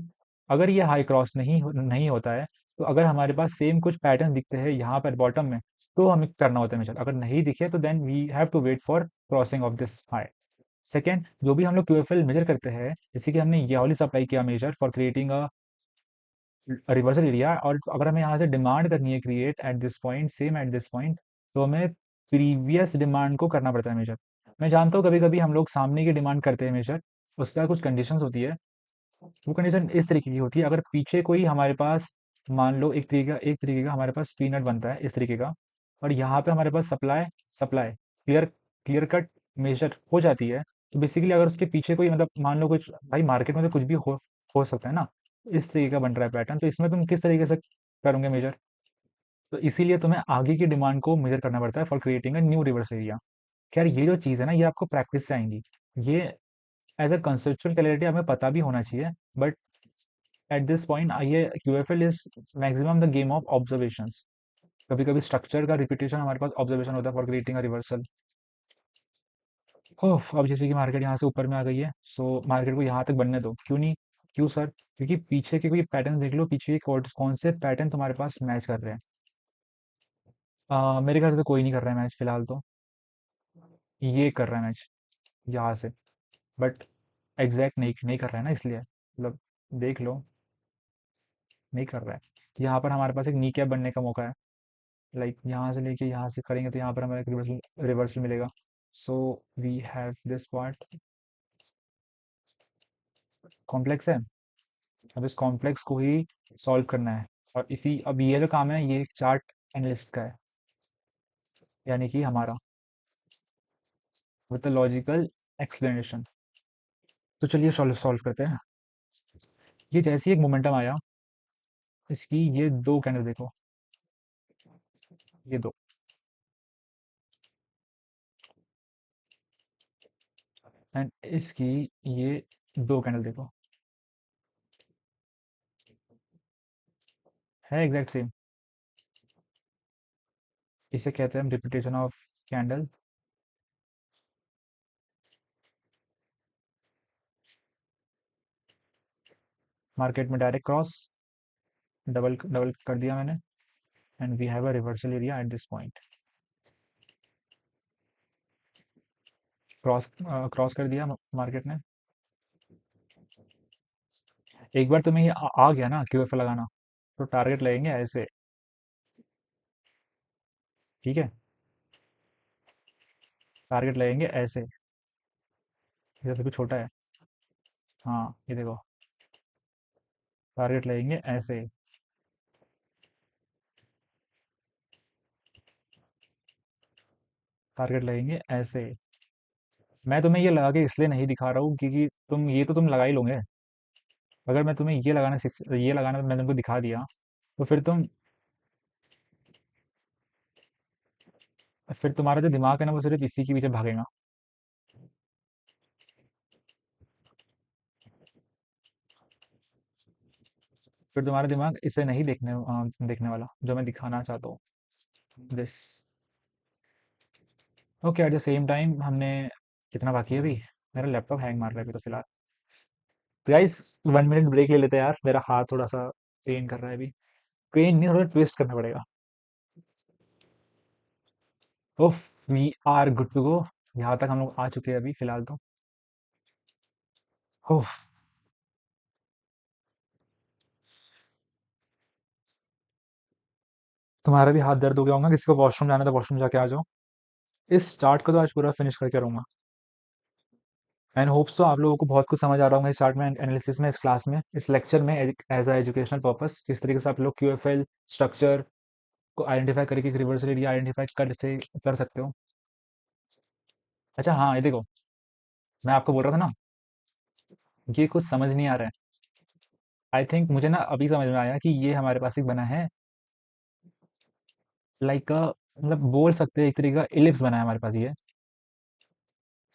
अगर ये हाई क्रॉस नहीं होता है, तो अगर हमारे पास सेम कुछ पैटर्न दिखते हैं यहाँ पर बॉटम में, तो हमें करना होता है मेजर। अगर नहीं दिखे तो then we have to wait for crossing of this high. Second, जो भी हम लोग क्यूएफएल मेजर करते हैं, जैसे कि हमने ये वाली सप्लाई किया measure for creating a reversal area, और अगर हमें यहाँ से डिमांड करनी है create at this point, same at this point, तो हमें प्रीवियस डिमांड को करना पड़ता है मेजर। मैं जानता हूँ कभी कभी हम लोग सामने की डिमांड करते हैं मेजर, उसका कुछ कंडीशंस होती है। वो कंडीशन इस तरीके की होती है, अगर पीछे कोई हमारे पास, मान लो एक तरीके का हमारे पास पीनट बनता है इस तरीके का, और यहाँ पे हमारे पास supply supply clear clear cut measure हो जाती है, तो बेसिकली अगर उसके पीछे कोई मतलब मान लो कुछ, भाई मार्केट में तो कुछ भी हो सकता है ना, इस तरीके का बन रहा है पैटर्न, तो इसमें तुम किस तरीके से करोगे मेजर? तो इसीलिए तुम्हें आगे की डिमांड को मेजर करना पड़ता है for creating a new reverse area. खैर ये जो चीज़ है ना, ये आपको प्रैक्टिस से आएंगी। ये एज अ कंसेप्चुअल क्लैरिटी हमें पता भी होना चाहिए, बट एट दिस पॉइंट ये QFL is maximum the game of observations. कभी कभी स्ट्रक्चर का रिपीटेशन हमारे पास ऑब्जर्वेशन होता है फॉर क्रिएटिंग अ रिवर्सल। ओह, अब जैसे कि मार्केट यहाँ से ऊपर में आ गई है, सो मार्केट को यहाँ तक बनने दो। क्यों नहीं? क्यों सर? क्योंकि पीछे के कोई पैटर्न देख लो, पीछे कौन से पैटर्न तुम्हारे पास मैच कर रहे हैं। मेरे ख्याल से तो कोई नहीं कर रहा है मैच फिलहाल तो। ये कर रहा है मैच यहाँ से, बट एग्जैक्ट नहीं नहीं कर रहा है ना, इसलिए मतलब देख लो, नहीं कर रहा है। तो यहाँ पर हमारे पास एक नी कैप बनने का मौका है। लाइक यहाँ से लेके यहाँ से करेंगे तो यहाँ पर हमें एक रिवर्सल रिवर्सल मिलेगा। So we have this part complex है। अब इस कॉम्प्लेक्स को ही सॉल्व करना है, और इसी अब ये जो काम है ये एक चार्ट एनालिस्ट का है, यानी कि हमारा विद लॉजिकल एक्सप्लेनेशन। तो चलिए सॉल्व सॉल्व करते हैं। ये जैसे ही एक मोमेंटम आया, इसकी ये दो कैंडल देखो, ये दो, एंड इसकी ये दो कैंडल देखो, है एग्जैक्ट सेम। इसे कहते हैं रिपीटेशन ऑफ कैंडल। मार्केट में डायरेक्ट क्रॉस, डबल डबल कर दिया मैंने, and we have a reversal area at this point. Cross cross कर दिया मार्केट ने। एक बार तुम्हें ये आ गया ना क्यूएफ लगाना, तो टारगेट लगेंगे ऐसे, ठीक है। टारगेट लगेंगे ऐसे, ये तो भी छोटा है। हाँ ये देखो, टारगेट लगेंगे ऐसे, टारगेट लगेंगे ऐसे। मैं तुम्हें ये लगा के इसलिए नहीं दिखा रहा हूँ क्योंकि तुम लगा ही लोगे। अगर मैं तुम्हें ये लगाना मैंने तुमको दिखा दिया, तो फिर तुम्हारा जो दिमाग है ना वो सिर्फ इसी के पीछे भागेगा। फिर तुम्हारा दिमाग इसे नहीं देखने वाला जो मैं दिखाना चाहता हूँ, this. Okay, at the same time हमने, कितना बाकी है अभी? मेरा लैपटॉप हैंग मार रहा है अभी तो फिलहाल। तो गाइस 1 मिनट ब्रेक ले लेते हैं यार, मेरा हाथ थोड़ा सा पेन कर रहा है अभी। पेन नहीं, थोड़ा ट्विस्ट करना पड़ेगा। उफ, we are good to go. यहाँ तक हम लोग आ चुके हैं अभी फिलहाल तो। उफ, तुम्हारा भी हाथ दर्द हो गया होगा, किसी को वॉशरूम जाना था, वॉशरूम जाके आ जाओ। इस चार्ट को तो आज पूरा फिनिश करके रहूंगा। एंड होप्स तो आप लोगों को बहुत कुछ समझ आ रहा होगा इस चार्ट में, एनालिसिस में, इस क्लास में, इस लेक्चर में, एज अ एजुकेशनल पर्पस किस तरीके से आप लोग क्यूएफएल स्ट्रक्चर को आइडेंटिफाई करके एक रिवर्सल एरिया आइडेंटिफाई कर सकते हो। अच्छा हाँ, ये देखो, मैं आपको बोल रहा था ना, ये कुछ समझ नहीं आ रहा है। आई थिंक मुझे ना अभी समझ में आया कि ये हमारे पास एक बना है, लाइक मतलब बोल सकते हैं एक तरीके का इलिप्स बना है हमारे पास ये।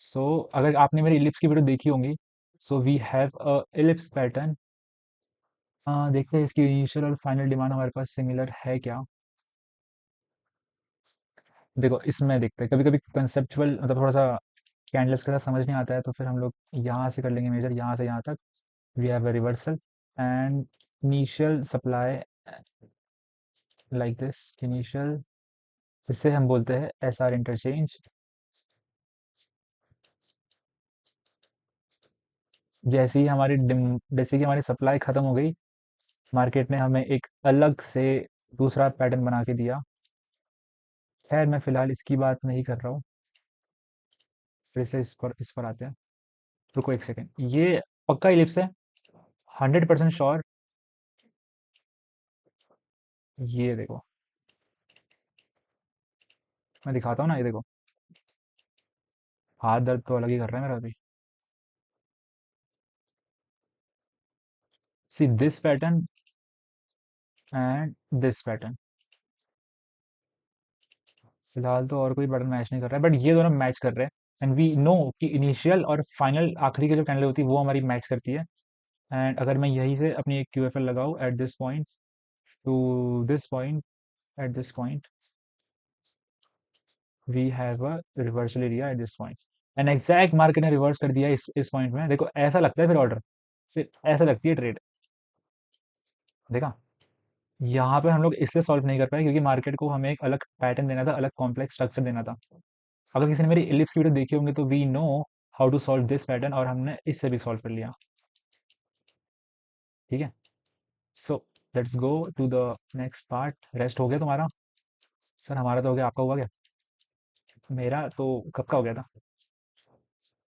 सो अगर आपने मेरी इलिप्स की वीडियो देखी होंगी, so we have a ellipse pattern. देखते हैं इसकी इनिशियल और फाइनल डिमांड हमारे पास सिमिलर है क्या। देखो इसमें देखते हैं, कभी कभी कंसेप्चुअल मतलब थोड़ा सा कैंडल्स के साथ समझ नहीं आता है, तो फिर हम लोग यहाँ से कर लेंगे मेजर, यहाँ से यहाँ तक we have a reversal and initial supply like this. Initial, जिससे हम बोलते हैं एस आर इंटरचेंज। जैसे कि हमारी सप्लाई खत्म हो गई, मार्केट ने हमें एक अलग से दूसरा पैटर्न बना के दिया। खैर मैं फिलहाल इसकी बात नहीं कर रहा हूँ, फिर से इस पर आते हैं। रुको एक सेकेंड, ये पक्का इलिप्स है, 100% श्योर। ये देखो, मैं दिखाता हूँ ना, ये देखो, हाथ दर्द तो अलग ही कर रहा है मेरा अभी। See this pattern and this pattern, फिलहाल तो और कोई पैटर्न मैच नहीं कर रहा है, बट ये दोनों मैच कर रहे हैं। एंड वी नो कि इनिशियल और फाइनल आखिरी की जो कैंडल होती है वो हमारी मैच करती है। एंड अगर मैं यहीं से अपनी एक क्यू एफ एल लगाऊँ at this point to this point, at this point we have a reversal area at this point. And exact market ने रिवर्स कर दिया इस पॉइंट में। देखो ऐसा लगता है फिर ऑर्डर, फिर ऐसा लगती है ट्रेड। देखा, यहाँ पे हम लोग इसलिए सॉल्व नहीं कर पाए क्योंकि मार्केट को हमें एक अलग पैटर्न देना था, अलग कॉम्प्लेक्स स्ट्रक्चर देना था। अगर किसी ने मेरी इलिप्स की वीडियो देखी होंगी तो we know how to solve this pattern, और हमने इससे भी सॉल्व कर लिया। ठीक है, so let's go to the next part. Rest हो गया तुम्हारा? सर हमारा तो हो गया, आपका हुआ क्या? मेरा तो कब का हो गया था।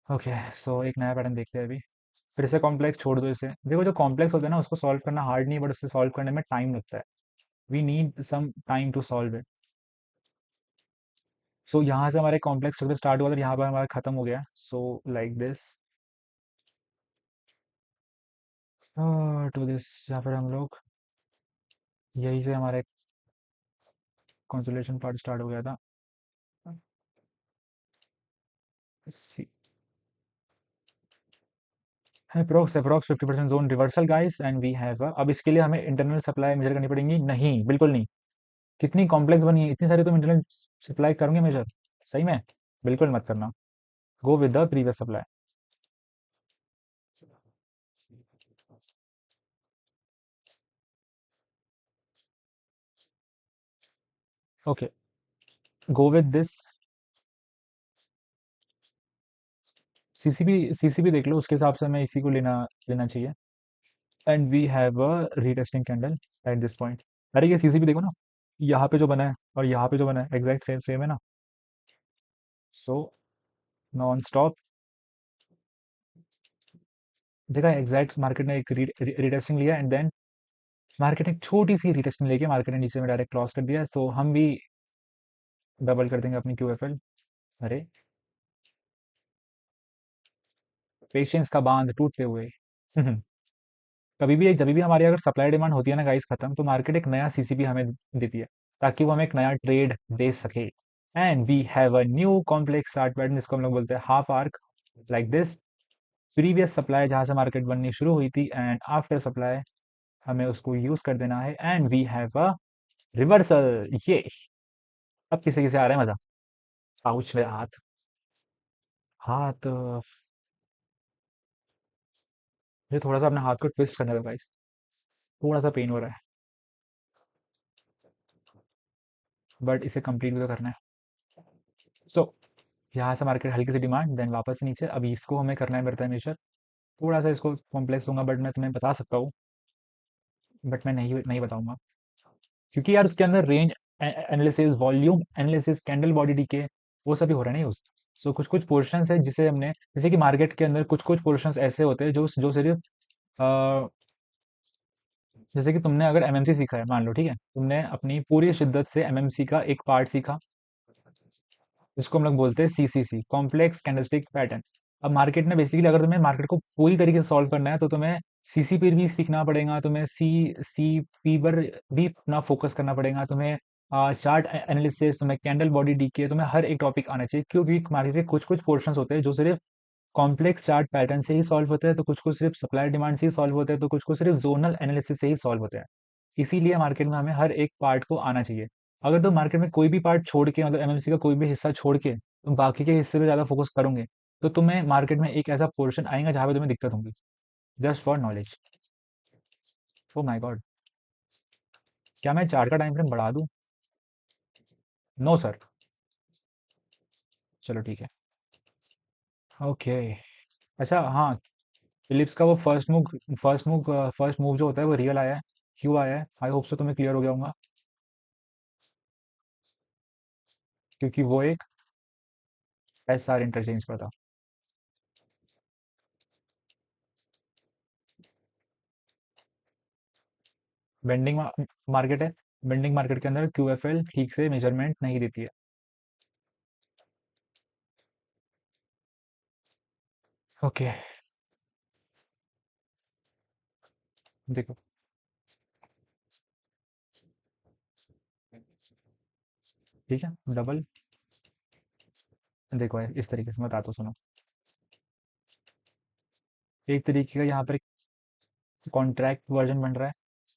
ओके, सो एक नया पैटर्न देखते हैं अभी। फिर से कॉम्प्लेक्स छोड़ दो इसे। देखो जो कॉम्प्लेक्स होता है ना उसको सॉल्व करना हार्ड नहीं, बट उससे सॉल्व करने में टाइम लगता है। We need some time to solve it. So यहाँ से हमारे कॉम्प्लेक्स सर्विस स्टार्ट हुआ था, यहाँ पर हमारा खत्म हो गया। So like this to this, या फिर हम लोग यहीं से हमारा कंसोलेशन पार्ट स्टार्ट हो गया था। Approx approx 50% zone reversal guys, and we have अब इसके लिए हमें इंटरनल सप्लाई मेजर करनी पड़ेगी। नहीं बिल्कुल नहीं, कितनी कॉम्प्लेक्स बनी है, इतनी सारी तुम इंटरनल सप्लाई करोगे मेजर? सही में बिल्कुल मत करना। Go with the previous supply. Okay, go with this. CCB देख लो, उसके हिसाब से हमें इसी को लेना लेना चाहिए। And we have a retesting candle at this point. अरे ये सीसीबी देखो ना, यहाँ पे जो बना है और यहाँ पे जो बना है एग्जैक्ट सेम सेम है ना। सो नॉन स्टॉप, देखा एग्जैक्ट मार्केट ने एक रीटेस्टिंग लिया, एंड देन मार्केट ने एक छोटी सी रीटेस्टिंग लेके मार्केट ने नीचे में डायरेक्ट क्रॉस कर दिया। तो हम भी डबल कर देंगे अपनी क्यूएफएल। अरे पेशेंस का बांध टूटते हुए। कभी भी जब भी हमारी अगर सप्लाई डिमांड होती है ना गाइस खत्म, तो मार्केट एक नया सीसीपी हमें देती है ताकि वो हमें एक नया ट्रेड दे सके। And we have a new complex start pattern, जिसको हम लोग बोलते हैं half arc, like this. Previous supply जहां से मार्केट बननी शुरू हुई थी, एंड आफ्टर सप्लाई हमें उसको यूज कर देना है। And we have a reversal. ये अब किसे किसे आ रहा है मजा? पाउच में हाथ, हाथ ये थोड़ा सा अपने हाथ को ट्विस्ट करने दो गाइस, थोड़ा सा पेन हो रहा है, बट इसे कंप्लीट भी तो करना है। सो यहाँ से मार्केट हल्की सी डिमांड, देन वापस से नीचे। अभी इसको हमें करना है मेरे मेजर, थोड़ा सा इसको कॉम्प्लेक्स होगा बट मैं तुम्हें बता सकता हूँ, बट मैं नहीं नहीं बताऊंगा, क्योंकि यार उसके अंदर range analysis, volume analysis, candle body DK, वो सभी हो रहा है ना यूज। सो कुछ कुछ पोर्शंस है जिसे हमने, जैसे कि मार्केट के अंदर कुछ कुछ पोर्शंस ऐसे होते हैं जो सिर्फ अ, जैसे कि तुमने अगर एमएमसी सीखा है, मान लो ठीक है, तुमने अपनी पूरी शिद्दत से एमएमसी का एक पार्ट सीखा, इसको हम लोग बोलते हैं सीसीसी, कॉम्प्लेक्स कैंडलस्टिक पैटर्न। अब मार्केट में बेसिकली अगर तुम्हें मार्केट को पूरी तरीके से सॉल्व करना है तो तुम्हें सीसी पर भी सीखना पड़ेगा, तुम्हें सी पी पर भी अपना फोकस करना पड़ेगा, तुम्हें चार्ट एनालिसिस, तुम्हें कैंडल बॉडी डीके, तुम्हें हर एक टॉपिक आना चाहिए, क्योंकि मार्केट के कुछ कुछ पोर्शंस होते हैं जो सिर्फ कॉम्प्लेक्स चार्ट पैटर्न से ही सॉल्व होते हैं, तो कुछ कुछ सिर्फ सप्लाई डिमांड से ही सॉल्व होते हैं, तो कुछ कुछ सिर्फ जोनल एनालिसिस से ही सॉल्व होते हैं। इसीलिए मार्केट में हमें हर एक पार्ट को आना चाहिए। अगर तो मार्केट में कोई भी पार्ट छोड़ के, मतलब एमएमसी का कोई भी हिस्सा छोड़ के तुम बाकी के हिस्से पे ज़्यादा फोकस करोगे, तो तुम्हें मार्केट में एक ऐसा पोर्शन आएगा जहाँ पे तुम्हें दिक्कत होगी। Just for knowledge. Oh my god, क्या मैं चार्ट का टाइम फ्रेम बढ़ा दूँ? No sir. चलो ठीक है। ओके। अच्छा हाँ, फिलिप्स का वो फर्स्ट मूव जो होता है वो रियल आया है, क्यों आया है, आई होप सो तुम्हें क्लियर हो गया होगा। क्योंकि वो एक एसआर इंटरचेंज पर था। बेंडिंग मार्केट है, बेंडिंग मार्केट के अंदर क्यूएफएल ठीक से मेजरमेंट नहीं देती है। ओके। देखो, ठीक है, डबल। देखो यार, इस तरीके से मैं बताता हूँ, सुनो। एक तरीके का यहाँ पर कॉन्ट्रैक्ट वर्जन बन रहा है,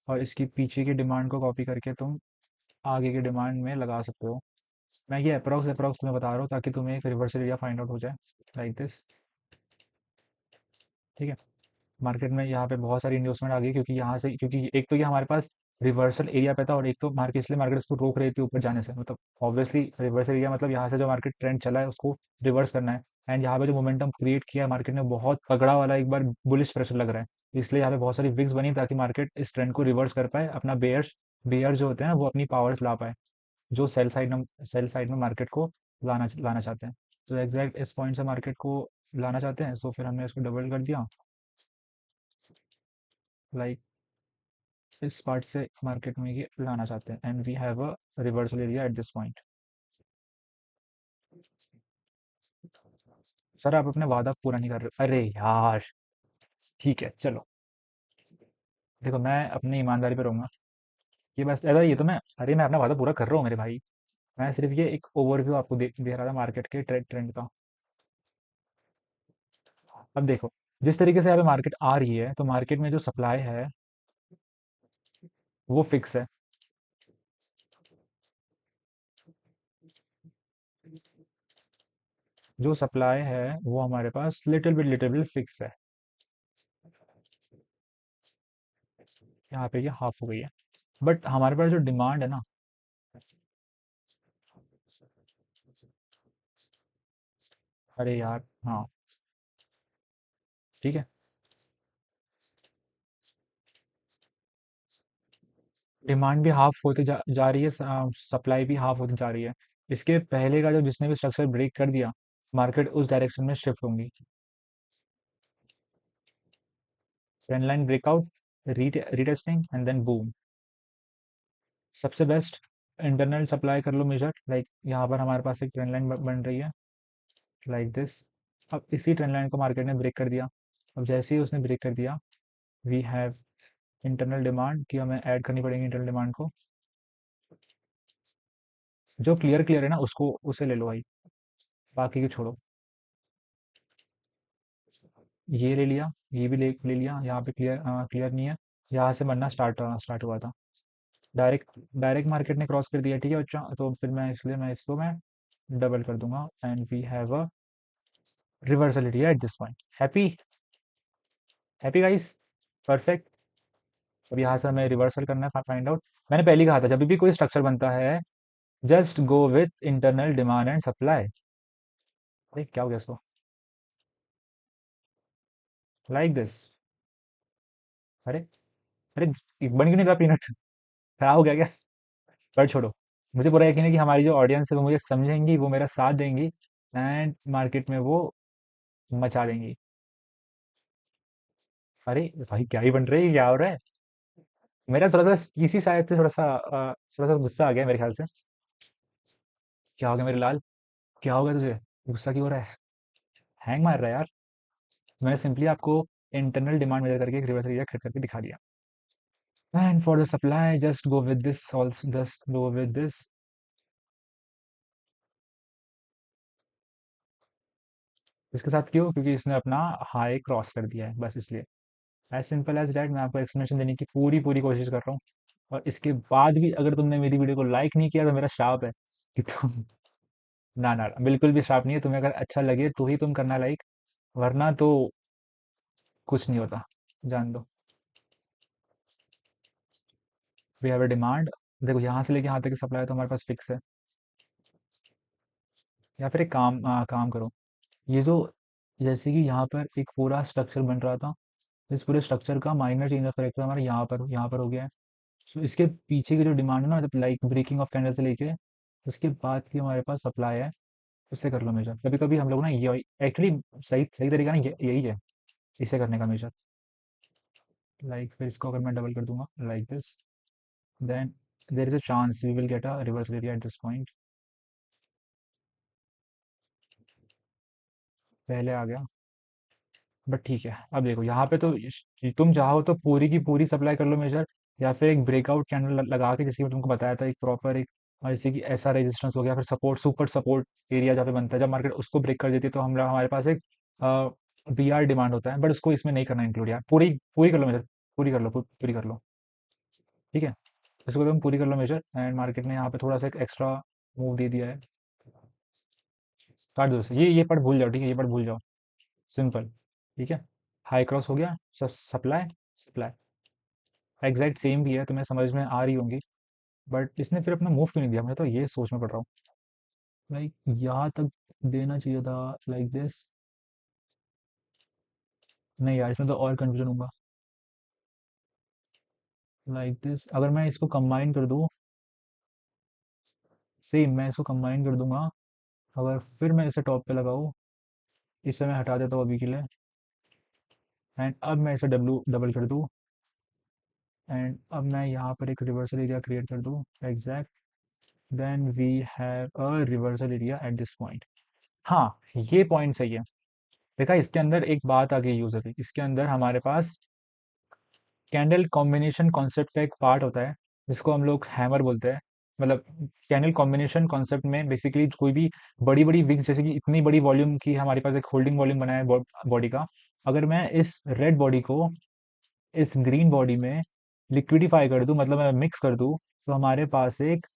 और इसकी पीछे की डिमांड को कॉपी करके तुम आगे की डिमांड में लगा सकते हो। मैं ये अप्रोक्स अप्रोक्स तुम्हें बता रहा हूँ ताकि तुम्हें एक रिवर्सल एरिया फाइंड आउट हो जाए, लाइक दिस। ठीक है। मार्केट में यहाँ पे बहुत सारी इंड्यूसमेंट आ गई, क्योंकि यहाँ से, क्योंकि एक तो ये हमारे पास रिवर्सल एरिया पे था, और एक तो मार्केट, इसलिए मार्केट इसको रोक रही थी ऊपर जाने से, मतलब ऑब्वियसली रिवर्सल एरिया मतलब यहाँ से जो मार्केट ट्रेंड चला है उसको रिवर्स करना है। एंड यहाँ पे जो मोमेंटम क्रिएट किया है मार्केट ने, बहुत तगड़ा वाला एक बार बुलिश प्रेशर लग रहा है, इसलिए यहाँ पे बहुत सारी विक्स बनी ताकि मार्केट इस ट्रेंड को रिवर्स कर पाए, अपना बेयर्स बेयर जो होते हैं ना वो अपनी पावर्स ला पाए, जो सेल साइड में मार्केट को लाना लाना चाहते हैं। तो एग्जैक्ट इस पॉइंट से मार्केट को लाना चाहते हैं, सो फिर हमने इसको डबल कर दिया, लाइक इस पार्ट से मार्केट में ये लाना चाहते हैं, and we have a reversal area at this point. Sir आप अपने वादा पूरा नहीं कर रहे, अरे यार। ठीक है चलो, देखो मैं अपनी ईमानदारी पे रहूंगा। ये बस अरे, ये तो मैं, अरे मैं अपना वादा पूरा कर रहा हूँ मेरे भाई। मैं सिर्फ ये एक ओवरव्यू आपको दे रहा था मार्केट के ट्रेंड ट्रेंड का। अब देखो, जिस तरीके से यहाँ पे मार्केट आ रही है, तो मार्केट में जो सप्लाई है वो फिक्स है। जो सप्लाई है वो हमारे पास लिटिल बिट फिक्स है। यहाँ पे ये हाफ हो गई है, बट हमारे पास जो डिमांड है ना, अरे यार हाँ, ठीक है। डिमांड भी हाफ होते जा रही है, सप्लाई भी हाफ होती जा रही है। इसके पहले का जो जिसने भी स्ट्रक्चर ब्रेक कर दिया, मार्केट उस डायरेक्शन में शिफ्ट होंगी। Trend line breakout, retesting and then boom. सबसे बेस्ट इंटरनल सप्लाई कर लो मेजर, लाइक यहाँ पर हमारे पास एक ट्रेंड लाइन बन रही है, लाइक दिस। अब इसी ट्रेंड लाइन को मार्केट ने ब्रेक कर दिया। अब जैसे ही उसने ब्रेक कर दिया, वी हैव इंटरनल डिमांड की, हमें ऐड करनी पड़ेगी इंटरनल डिमांड को। जो क्लियर क्लियर है ना उसको, उसे ले लो भाई, बाकी को छोड़ो। ये ले लिया, ये भी ले लिया, यहाँ पे क्लियर क्लियर नहीं है, यहाँ से बनना स्टार्ट हुआ था। डायरेक्ट डायरेक्ट मार्केट ने क्रॉस कर दिया, ठीक है बच्चा, तो फिर मैं इसलिए मैं इसको मैं डबल कर दूंगा, and we have a reversality at this point. Happy, happy guys, perfect. अब यहाँ से हमें रिवर्सल करना है, फाइंड आउट। मैंने पहले ही कहा था जब भी कोई स्ट्रक्चर बनता है, just go with internal demand and supply. अरे क्या हो गया इसको? Like this. अरे, अरे बन क्यों नहीं रहा पीनट? खराब हो गया क्या? पर छोड़ो, मुझे पूरा यकीन है कि हमारी जो ऑडियंस है वो मुझे समझेंगी, वो मेरा साथ देंगी एंड मार्केट में वो मचा देंगी। अरे भाई क्या ही बन रही है, क्या हो रहा है? मेरा थोड़ा सा इसी शायद से थोड़ा सा गुस्सा आ गया मेरे ख्याल से। क्या हो गया मेरे लाल? क्या हो गया तुझे? गुस्सा क्यों हो रहा है? हैंग मार रहा है यार। मैंने सिंपली आपको इंटरनल डिमांड मेजर करके एक रिवर्स एरिया क्रिएट करके दिखा दिया। And for the supply just go with this, also just go with this. इसके साथ क्यों? क्योंकि इसने अपना हाई क्रॉस कर दिया है, बस इसलिए। As simple as that. मैं आपको एक्सप्लेनेशन देने की पूरी पूरी कोशिश कर रहा हूँ, और इसके बाद भी अगर तुमने मेरी वीडियो को लाइक नहीं किया तो मेरा श्राप है कि तुम ना ना, बिल्कुल भी श्राप नहीं है। तुम्हें अगर अच्छा लगे तो ही तुम करना लाइक, वरना तो कुछ नहीं होता, जान दो। We have a demand. देखो यहाँ से लेके यहाँ तक की सप्लाई तो हमारे पास फिक्स है। या फिर एक काम करो। ये जो, जैसे कि यहाँ पर एक पूरा स्ट्रक्चर बन रहा था, इस पूरे स्ट्रक्चर का माइनर चेंज ऑफ करेक्टर हमारा यहाँ पर हो गया है। तो इसके पीछे की जो डिमांड है ना, मतलब लाइक ब्रेकिंग ऑफ कैंडल से लेके उसके बाद की हमारे पास सप्लाई है, उससे कर लो मेजर। कभी कभी हम लोग ना, ये एक्चुअली सही सही तरीका ना यही है, इसे करने का मेजर। लाइक फिर इसको अगर मैं डबल कर दूंगा like this, then there is a chance we will get a reverse area at this point. पहले आ गया, बट ठीक है। अब देखो यहाँ पे तो तुम चाहो तो पूरी की पूरी सप्लाई कर लो मेजर, या फिर एक ब्रेकआउट कैंडल लगा के, जैसे कि मैं तुमको बताया था, एक प्रॉपर एक जैसे कि ऐसा रेजिस्टेंस हो गया, फिर सपोर्ट, सुपर सपोर्ट एरिया जहाँ पे बनता है, जब मार्केट उसको ब्रेक कर देती है तो हम हमारे पास एक बी आर डिमांड होता है, बट उसको इसमें नहीं करना इंक्लूड यार। पूरी पूरी कर लो मेजर, पूरी कर लो, पूरी कर लो। ठीक है, इसको तुम पूरी कर लो मेजर। एंड मार्केट ने यहाँ पे थोड़ा सा एक एक्स्ट्रा मूव दे दिया है। काट दो इसे। ये पार्ट भूल जाओ, ठीक है, ये पार्ट भूल जाओ। सिंपल। ठीक है, हाई क्रॉस हो गया। सप्लाई, सप्लाई एग्जैक्ट सेम भी है, तुम्हें समझ में आ रही होंगी। बट इसने फिर अपना मूव क्यों नहीं दिया? मैं तो ये सोच में पड़ रहा हूँ। लाइक यहाँ तक देना चाहिए था, लाइक दिस। नहीं यार, इसमें तो और कंफ्यूजन होगा। लाइक दिस, अगर मैं इसको कंबाइन कर दूँ, सेम मैं इसको कंबाइन कर दूंगा, अगर फिर मैं इसे टॉप पे लगाऊँ, इसे मैं हटा देता हूँ अभी के लिए, एंड अब मैं इसे डब्लू डबल कर दूँ, एंड अब मैं यहाँ पर एक रिवर्सल एरिया क्रिएट कर दूँ exact, then we have a reversal area at this point. हाँ, ये पॉइंट सही है। देखा, इसके अंदर एक बात आ गई यूजर की, इसके अंदर हमारे पास कैंडल कॉम्बिनेशन कॉन्सेप्ट का एक पार्ट होता है, जिसको हम लोग हैमर बोलते हैं। मतलब कैंडल कॉम्बिनेशन कॉन्सेप्ट में बेसिकली कोई भी बड़ी बड़ी विक्स, जैसे कि इतनी बड़ी वॉल्यूम की हमारे पास एक होल्डिंग वॉल्यूम बना है बॉडी का, अगर मैं इस रेड बॉडी को इस ग्रीन बॉडी में लिक्विडिफाई कर दूं, मतलब मैं मिक्स कर दूं, तो हमारे पास एक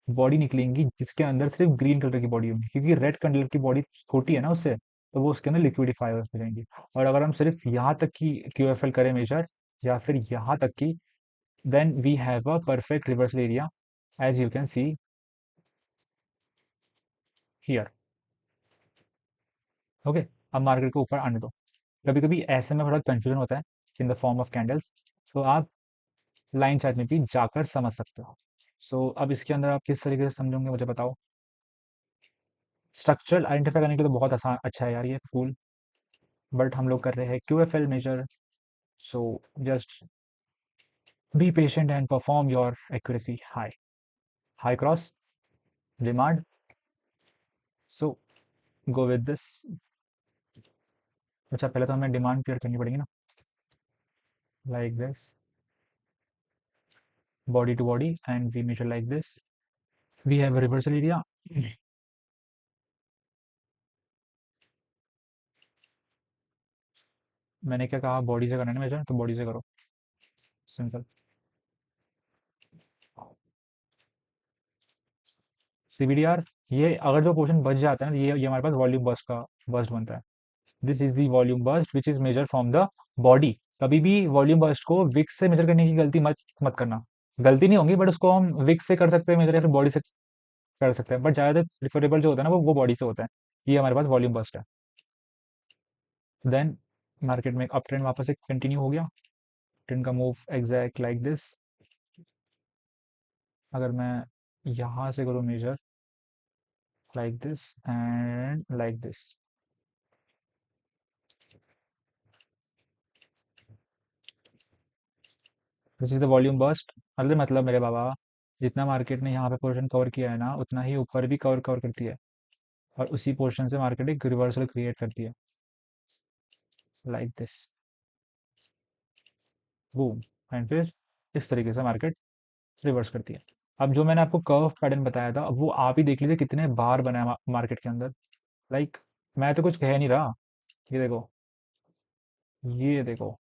बॉडी निकलेंगी जिसके अंदर सिर्फ ग्रीन कलर की बॉडी होगी, क्योंकि रेड कलर की बॉडी छोटी है ना उससे, तो वो उसके अंदर लिक्विडिफाई हो जाएंगी। और अगर हम सिर्फ यहाँ तक की क्यूएफएल करें मेजर, या फिर यहाँ तक की, then we have a perfect reversal area, as you can see here. Okay, अब मार्केट को ऊपर आने दो। कभी कभी ऐसे में थोड़ा कंफ्यूजन होता है in the form of candles, तो आप लाइन चार्ट में भी जाकर समझ सकते हो। सो अब इसके अंदर आप किस तरीके से समझोगे मुझे बताओ। स्ट्रक्चरल आइडेंटिफाई करने के लिए तो बहुत आसान, अच्छा है यार ये टूल, बट हम लोग कर रहे हैं QFL measure. So just be patient and perform your accuracy high. High cross demand, so go with this. अच्छा, पहले तो हमें डिमांड क्लियर करनी पड़ेगी ना, like this, body to body, and we measure like this. We have reversal area. मैंने क्या कहा, बॉडी से करना है ना मेजर, तो बॉडी से करो, सिंपल। सीबीडीआर, ये अगर जो पोर्शन बच जाता है ना, ये हमारे पास वॉल्यूम बर्स्ट का बर्स्ट बनता है। This is the volume burst which is measure from the body. कभी भी वॉल्यूम बर्स्ट को विक्स से मेजर करने की गलती मत मत करना। गलती नहीं होगी, बट उसको हम विक्स से कर सकते हैं मेजर, या फिर बॉडी से कर सकते हैं, बट ज़्यादातर प्रिफरेबल जो होता है ना, वो बॉडी से होता है। ये हमारे पास वॉल्यूम बर्स्ट है। देन मार्केट में अप ट्रेंड वापस से कंटिन्यू हो गया, ट्रेंड का मूव एग्जैक्ट लाइक दिस। अगर मैं यहाँ से करूँ measure like this and like this, this is the volume burst. मतलब मेरे बाबा, जितना मार्केट ने यहाँ पे पोर्शन कवर किया है ना, उतना ही ऊपर भी कवर कवर करती है, और उसी पोर्शन से मार्केट एक रिवर्सल क्रिएट करती है लाइक दिस, बूम, एंड फिर इस तरीके से मार्केट रिवर्स करती है। अब जो मैंने आपको कर्व पैटर्न बताया था, अब वो आप ही देख लीजिए कितने बार बना है मार्केट के अंदर। लाइक मैं तो कुछ कह नहीं रहा, ये देखो, ये देखो,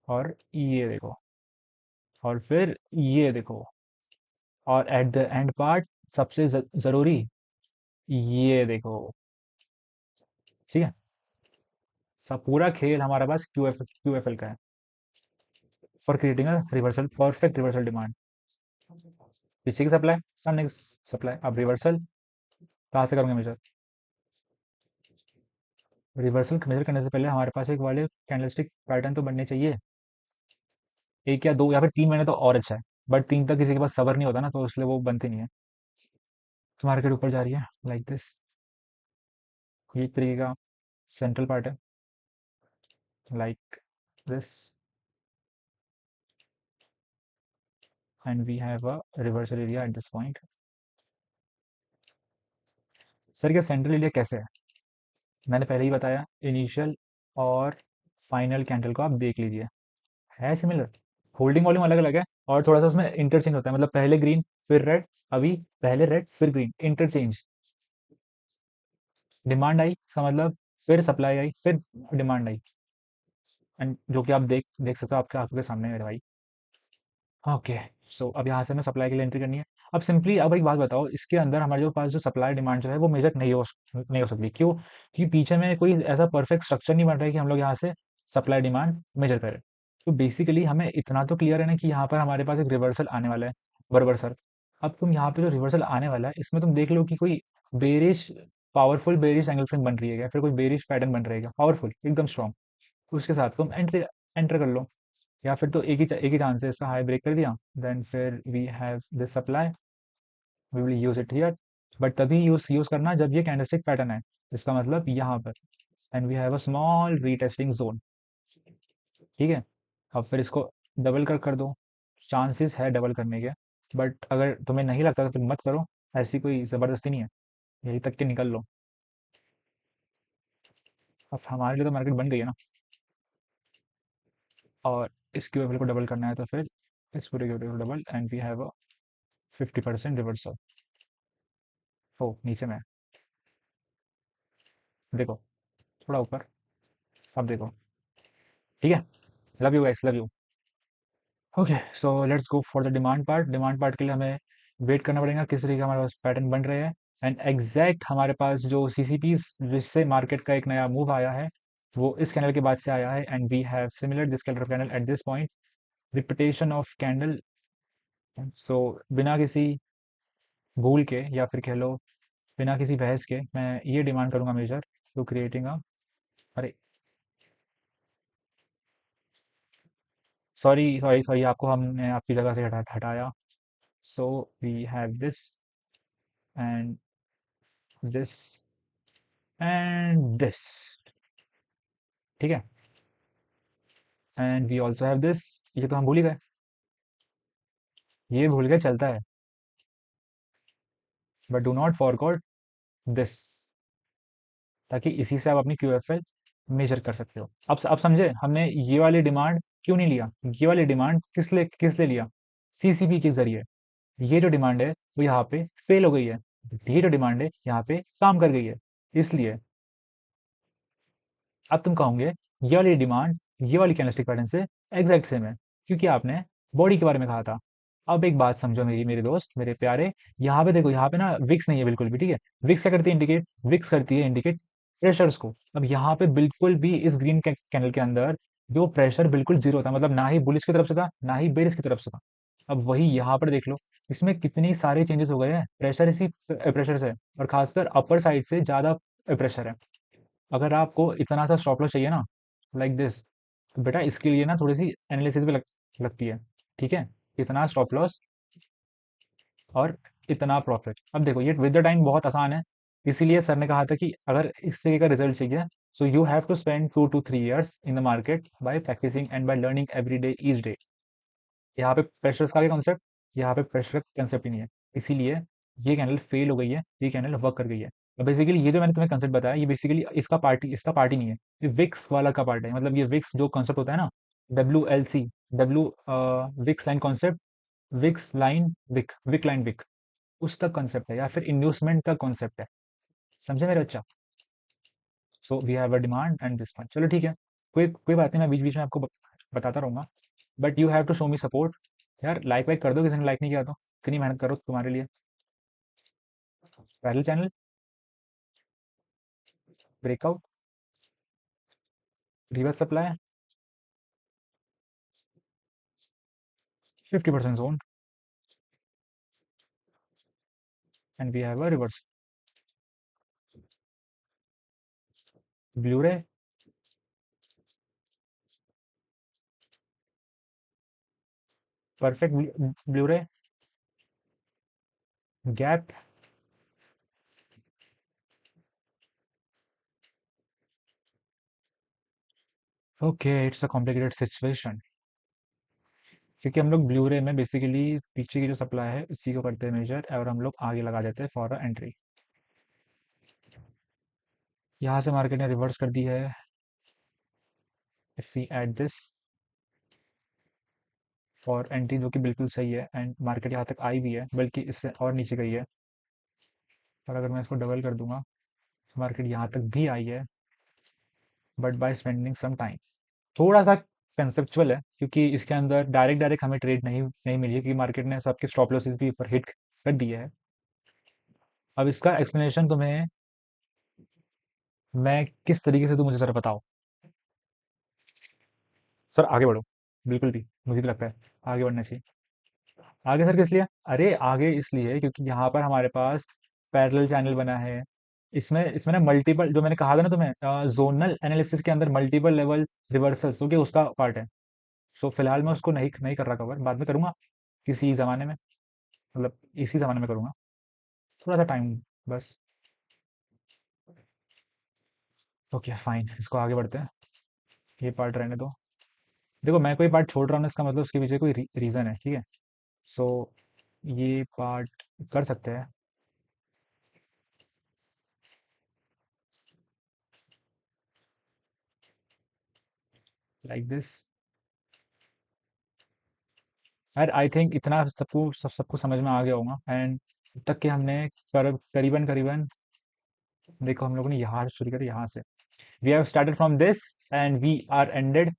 और ये देखो, और फिर ये देखो, और एट द एंड पार्ट सबसे जरूरी, ये देखो। ठीक है, सब पूरा खेल हमारे पास क्यूएफएल का है for creating a reversal, perfect reversal demand. पीछे की सप्लाई, सामने की सप्लाई। अब रिवर्सल कहाँ से करूंगे मेजर? रिवर्सल मेजर करने से पहले हमारे पास एक वाले कैंडलस्टिक पैटर्न तो बनने चाहिए, एक या दो या फिर 3 महीने तो और अच्छा है, बट 3 तक किसी के पास सबर नहीं होता ना, तो इसलिए वो बनते नहीं है। तो मार्केट ऊपर जा रही है लाइक दिस, ये एक तरीके का सेंट्रल पार्ट है like this, and we have a reversal area at this point. Sir क्या सेंट्रल एरिया कैसे है? मैंने पहले ही बताया, इनिशियल और फाइनल कैंडल को आप देख लीजिए, है सिमिलर। होल्डिंग वॉल्यूम अलग अलग है, और थोड़ा सा उसमें इंटरचेंज होता है, मतलब पहले ग्रीन फिर रेड, अभी पहले रेड फिर ग्रीन, इंटरचेंज। डिमांड आई, इसका मतलब फिर सप्लाई आई, फिर डिमांड आई, एंड जो कि आप देख देख सकते हो, आपके आंखों के सामने है मेरे भाई। ओके, सो अब यहाँ से हमें सप्लाई के लिए एंट्री करनी है। अब सिंपली अब एक बात बताओ, इसके अंदर हमारे जो पास जो सप्लाई डिमांड जो है वो मेजर नहीं हो सकती, क्यों? क्योंकि पीछे में कोई ऐसा परफेक्ट स्ट्रक्चर नहीं बन रहा है कि हम लोग यहाँ से सप्लाई डिमांड मेजर करें। तो बेसिकली हमें इतना तो क्लियर है ना कि यहाँ पर हमारे पास एक रिवर्सल आने वाला है, बरोबर सर? अब तुम यहाँ पे जो रिवर्सल आने वाला है, इसमें तुम देख लो कि कोई bearish, powerful bearish angle frame बन रही है क्या, फिर कोई बेरिश पैटर्न बन रहेगा पावरफुल एकदम स्ट्रॉन्ग, उसके साथ तुम एंट्री एंटर कर लो। या फिर तो एक ही चांस है इसका, हाई ब्रेक कर दिया, देन फिर we have this supply, we will use it here. But तभी यूज करना जब ये कैंडलस्टिक पैटर्न है, इसका मतलब यहाँ पर, and we have a small retesting zone. ठीक है, अब फिर इसको डबल कर दो, चांसेस है डबल करने के, बट अगर तुम्हें नहीं लगता तो फिर मत करो, ऐसी कोई ज़बरदस्ती नहीं है, यही तक के निकल लो। अब हमारे लिए तो मार्केट बन गई है ना, और इस क्यूएफएल को डबल करना है, तो फिर इस पूरे क्यूएफएल को double, and we have a 50% reversal. ओ नीचे में है, देखो, थोड़ा ऊपर, अब देखो। ठीक है, love you guys, love you. Okay, so let's go for the demand part. Demand part के लिए हमें वेट करना पड़ेगा किस तरीके का हमारे पास पैटर्न बन रहे हैं, एंड एग्जैक्ट हमारे पास जो सीसीपीज जिससे मार्केट का एक नया मूव आया है, वो इस कैंडल के बाद से आया है, and we have similar this colour of candle at this point, repetition of candle. So बिना किसी भूल के, या फिर कह लो बिना किसी बहस के, मैं ये डिमांड करूंगा मेजर टू क्रिएटिंग अ, अरे सॉरी सॉरी सॉरी, आपको हमने आपकी जगह से हटाया। So we have this and this and this, ठीक है, and we also have this. ये तो हम भूल ही गए, ये भूल के चलता है, but do not forgot this, ताकि इसी से आप अपनी क्यूएफएल मेजर कर सकते हो। अब समझे हमने ये वाली डिमांड क्यों नहीं लिया, ये वाली डिमांड किस लिए लिया? सीसीपी के जरिए ये जो डिमांड है वो यहाँ पे फेल हो गई है, ये जो डिमांड है यहाँ पे काम कर गई है, इसलिए अब तुम कहोगे ये वाली डिमांड ये वाली कैंडलस्टिक पैटर्न से एग्जैक्ट सेम है, क्योंकि आपने बॉडी के बारे में कहा था। अब एक बात समझो मेरे दोस्त, मेरे प्यारे, यहाँ पे देखो, यहाँ पे ना विक्स नहीं है बिल्कुल भी, ठीक है? विक्स क्या करती है? इंडिकेट, विक्स करती है इंडिकेट प्रेशर्स को। अब यहाँ पे बिल्कुल भी इस ग्रीन कैंडल के अंदर जो प्रेशर बिल्कुल जीरो था, मतलब ना ही बुलिश की तरफ से था ना ही बेरिश की तरफ से था। अब वही यहाँ पर देख लो, इसमें कितनी सारे चेंजेस हो गए हैं, प्रेशर इसी प्रेशर से, और खासकर अपर साइड से ज़्यादा प्रेशर है। अगर आपको इतना सा स्टॉप लॉस चाहिए ना, लाइक दिस, तो बेटा इसके लिए ना थोड़ी सी एनालिसिस भी लगती है, ठीक है। इतना स्टॉप लॉस और इतना प्रॉफिट। अब देखो ये विद द टाइम बहुत आसान है, इसीलिए सर ने कहा था कि अगर इस तरीके का रिजल्ट चाहिए, so you have to spend 2 to 3 years in the market by practicing and by learning every day each day. यहाँ पे प्रेशर्स का क्या कॉन्सेप्ट, यहाँ पे प्रेशर का कंसेप्ट ही नहीं है, इसीलिए ये कैंडल फेल हो गई है, ये कैंडल वर्क कर गई है। अब बेसिकली ये जो मैंने तुम्हें कंसेप्ट बताया, ये बेसिकली इसका पार्टी नहीं है, ये विक्स वाला का पार्ट है। मतलब ये विक्स जो कॉन्सेप्ट होता है ना, WLC, W wicks line concept, wicks line wick, wick line wick, उसका कॉन्सेप्ट है, या फिर इंड्यूसमेंट का कॉन्सेप्ट है। समझे मेरे बच्चा? So we have a demand and this one, चलो ठीक है, कोई कोई बात नहीं, मैं बीच बीच में आपको बताता रहूंगा, but you have to show me support. यार लाइक वाइक कर दो, किसी ने लाइक नहीं किया तो, इतनी मेहनत करो तुम्हारे लिए। Parallel channel, breakout, reverse supply, 50% zone, and we have a reverse blue ray, perfect blue ray, gap, okay it's a complicated situation, क्योंकि हम लोग ब्लू रे में बेसिकली पीछे की जो सप्लाई है उसी को करते हैं मेजर, और हम लोग आगे लगा देते हैं फॉर एंट्री। यहाँ से मार्केट ने रिवर्स कर दी है, if we add this for entry, जो कि बिल्कुल सही है, एंड मार्केट यहाँ तक आई भी है, बल्कि इससे और नीचे गई है। और अगर मैं इसको डबल कर दूंगा, मार्केट यहाँ तक भी आई है, but by spending some time. थोड़ा सा कंसेप्चुअल है, क्योंकि इसके अंदर डायरेक्ट डायरेक्ट हमें ट्रेड नहीं नहीं मिली है, क्योंकि मार्केट ने सबके स्टॉप लॉसेस भी ऊपर हिट कर दिए है। अब इसका एक्सप्लेनेशन तुम्हें मैं किस तरीके से दूं, मुझे जरा बताओ। सर आगे बढ़ो, बिल्कुल भी मुझे भी लगता है आगे बढ़ना चाहिए। आगे सर किस लिए? अरे आगे इसलिए क्योंकि यहाँ पर हमारे पास पैरेलल चैनल बना है। इसमें इसमें ना मल्टीपल, जो मैंने कहा था ना तुम्हें, जोनल एनालिसिस के अंदर मल्टीपल लेवल रिवर्सल्स, जो कि उसका पार्ट है। सो फिलहाल मैं उसको नहीं नहीं कर रहा कवर, बाद में करूंगा किसी ज़माने में, मतलब इसी ज़माने में करूंगा, थोड़ा सा टाइम बस। ओके फाइन, इसको आगे बढ़ते हैं, ये पार्ट रहने दो। देखो मैं कोई पार्ट छोड़ रहा हूँ ना, इसका मतलब उसके पीछे कोई रीज़न है, ठीक है। सो ये पार्ट कर सकते हैं, लाइक दिस। यार आई थिंक इतना सबको समझ में आ गया होगा, एंड तक कि हमने करीबन करीबन, देखो हम लोगों ने यहाँ से शुरू करी, यहाँ से we have started from this and we are ended.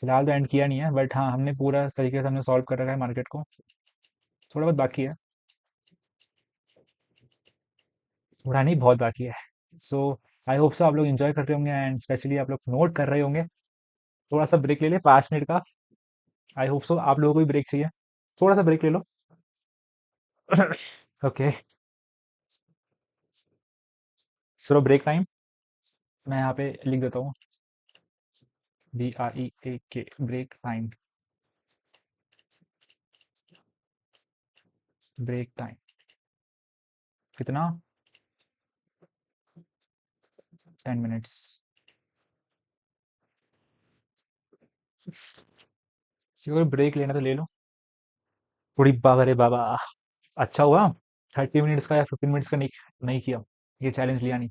फिलहाल तो एंड किया नहीं है, बट हाँ हमने पूरा तरीके से हमने सॉल्व कर रखा है मार्केट को, थोड़ा बहुत बाकी है, थोड़ा नहीं बहुत बाकी है। सो आई होप सो आप लोग एंजॉय कर रहे होंगे, एंड स्पेशली आप लोग नोट कर रहे होंगे। थोड़ा सा ब्रेक ले ले 5 मिनट का, आई होप सो आप लोगों को भी ब्रेक चाहिए, थोड़ा सा ब्रेक ले लो। ओके, सो ब्रेक टाइम, मैं यहाँ पे लिख देता हूँ, BREAK, break time, break time कितना, 10 मिनट्स। अगर ब्रेक लेना तो ले लो, थोड़ी बाबा रे बाबा। अच्छा हुआ 30 मिनट्स का या 15 मिनट्स का नहीं नहीं किया, ये चैलेंज लिया नहीं।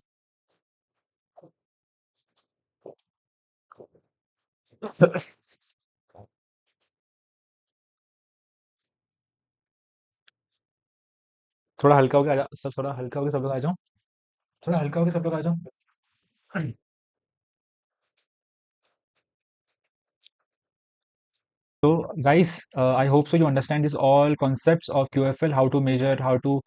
थोड़ा हल्का हो गया, सब थोड़ा हल्का हो गया, सब लोग आ जाओ, थोड़ा हल्का हो गया, सब लोग आ जाओ। So guys, I hope so you understand this all concepts of QFL, how to measure, how to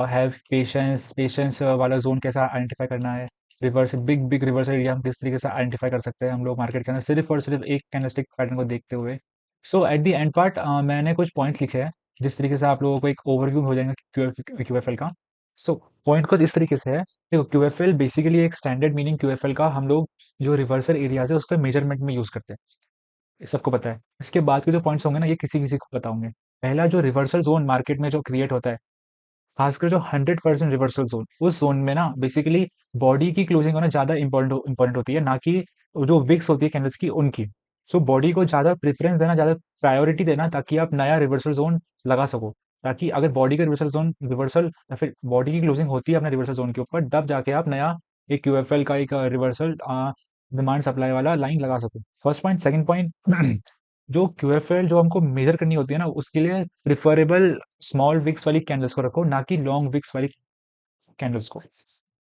have patience वाला जोन कैसा आइडेंटिफाई करना है, reverse big big reverse area हम किस तरीके से आइडेंटिफाई कर सकते हैं हम लोग मार्केट के अंदर, सिर्फ और सिर्फ एक कैंडलस्टिक पैटर्न को देखते हुए। सो एट द एंड पार्ट मैंने कुछ पॉइंट्स लिखे हैं, जिस तरीके से आप लोगों को एक ओवरव्यू हो जाएगा क्यूएफएल का। सो पॉइंट कुछ इस तरीके से है, देखो क्यूएफएल बेसिकली एक स्टैंडर्ड मीनिंग क्यूएफएल का हम लोग जो रिवर्सल एरियाज है उसका मेजरमेंट में यूज करते हैं, ये सबको पता है। इसके बाद के जो पॉइंट्स होंगे ना ये किसी किसी को पता होंगे। पहला जो रिवर्सल जोन मार्केट में जो क्रिएट होता है, खासकर जो 100% रिवर्सल जोन, उस जोन में ना बेसिकली बॉडी की क्लोजिंग होना ज्यादा इंपॉर्टेंट होती है, ना कि जो विक्स होती है कैंडल्स की उनकी। सो बॉडी को ज्यादा प्रेफरेंस देना, ज्यादा प्रायोरिटी देना, ताकि आप नया रिवर्सल जोन लगा सको। ताकि अगर बॉडी का रिवर्सल या फिर बॉडी की क्लोजिंग होती है अपने रिवर्सल जोन के ऊपर, तब जाके आप नया एक क्यूएफएल का एक रिवर्सल डिमांड सप्लाई वाला लाइन लगा सको। First point. सेकंड पॉइंट, जो क्यूएफएल जो हमको मेजर करनी होती है ना, उसके लिए प्रिफरेबल स्मॉल विक्स वाली कैंडल्स को रखो, ना कि लॉन्ग विक्स वाली कैंडल्स को।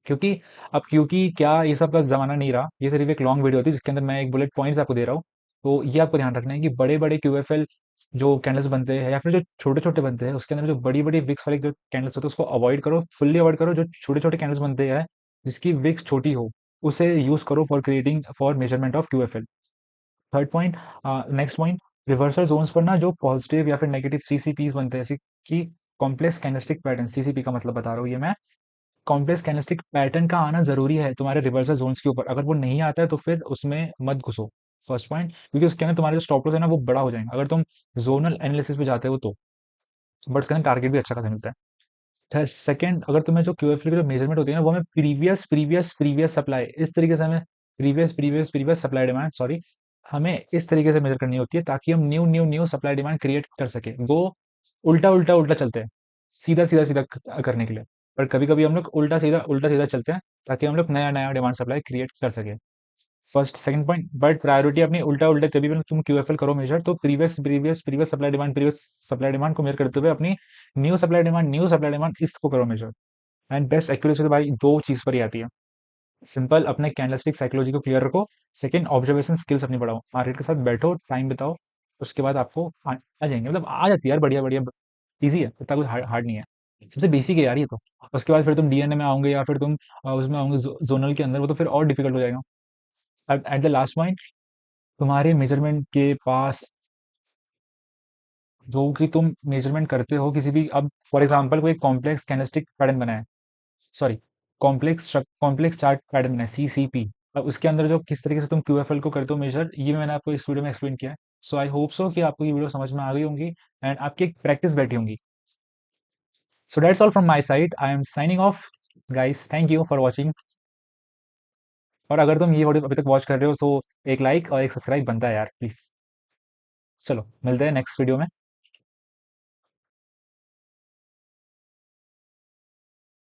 क्योंकि अब क्योंकि क्या ये सब का जमाना नहीं रहा, ये सिर्फ एक लॉन्ग वीडियो होती है जिसके अंदर मैं एक बुलेट पॉइंट्स आपको दे रहा हूँ। तो ये आपको ध्यान रखना है कि बड़े बड़े क्यूएफएल जो कैंडल्स बनते हैं या फिर जो छोटे छोटे बनते हैं, उसके अंदर जो बड़ी बड़ी विक्स वाली जो कैंडल्स होते हैं उसको अवॉइड करो, फुल्ली अवॉइड करो। जो छोटे छोटे कैंडल्स बनते हैं जिसकी विक्स छोटी हो, उसे यूज करो for measurement of QFL. Third point, next point, reversal zones पर ना जो पॉजिटिव या फिर नेगेटिव सीसीपीस बनते हैं, जैसे कि कॉम्प्लेक्स कैंडलस्टिक पैटर्न, सीसीपी का मतलब बता रहा हूँ ये मैं। कॉम्प्लेक्स कैंडलस्टिक पैटर्न का आना जरूरी है तुम्हारे रिवर्सल जोन्स के ऊपर। अगर वो नहीं आता है तो फिर उसमें मत घुसो। फर्स्ट पॉइंट, क्योंकि उसके अंदर तुम्हारे जो स्टॉप लॉस है ना वो बड़ा हो जाएगा अगर तुम जोनल एनालिसिस पे जाते हो तो। बट उसके अंदर टारगेट भी अच्छा खासा मिलता है। सेकंड, अगर तुम्हें जो क्यूएफएल की जो मेजरमेंट होती है ना वो हमें प्रीवियस सप्लाई, इस तरीके से हमें प्रीवियस सप्लाई डिमांड, सॉरी, हमें इस तरीके से मेजर करनी होती है ताकि हम न्यू सप्लाई डिमांड क्रिएट कर सके। वो उल्टा चलते हैं, सीधा करने के लिए। पर कभी कभी हम लोग उल्टा सीधा चलते हैं ताकि हम लोग नया नया डिमांड सप्लाई क्रिएट कर सके। First second point, but priority अपनी उल्टा उल्टा तभी भी तुम क्यूएफएल करो मेजर, तो प्रीवियस सप्लाई डिमांड को मेजर करते हुए अपनी न्यू सप्लाई डिमांड इसको करो मेजर। एंड बेस्ट एक्यूरेसी तो भाई दो चीज पर ही आती है। सिंपल, अपने कैंडलस्टिक साइकोलॉजी को क्लियर रखो। सेकंड, ऑब्जर्वेशन स्किल्स अपनी बढ़ाओ, मार्केट के साथ बैठो, टाइम बिताओ। उसके बाद आपको आ जाएंगे, मतलब आ जाती है यार, बढ़िया बढ़िया। इजी है, इतना कुछ हार्ड नहीं है। सबसे बेसिक है यार ये तो। उसके बाद फिर तुम डीएनए में आओगे या फिर तुम उसमें आओगे जोनल के अंदर, वो तो फिर और डिफिकल्ट हो जाएगा। एट द लास्ट पॉइंट, तुम्हारे मेजरमेंट के पास जो कि तुम मेजरमेंट करते हो किसी भी, अब फॉर एग्जांपल कोई कॉम्प्लेक्स कैंडलस्टिक पैटर्न बना है, सॉरी, कॉम्प्लेक्स चार्ट पैटर्न बना है, सीसीपी। अब उसके अंदर जो किस तरीके से तुम क्यूएफएल को करते हो मेजर, ये मैंने आपको इस वीडियो में एक्सप्लेन किया है। सो आई होप सो कि आपको ये वीडियो समझ में आ गई होंगी एंड आपकी एक प्रैक्टिस बैठी होंगी। So that's all from my side, I am signing off guys, thank you for watching. और अगर तुम ये वीडियो अभी तक वॉच कर रहे हो तो एक लाइक और एक सब्सक्राइब बनता है यार, प्लीज। चलो मिलते हैं नेक्स्ट वीडियो में।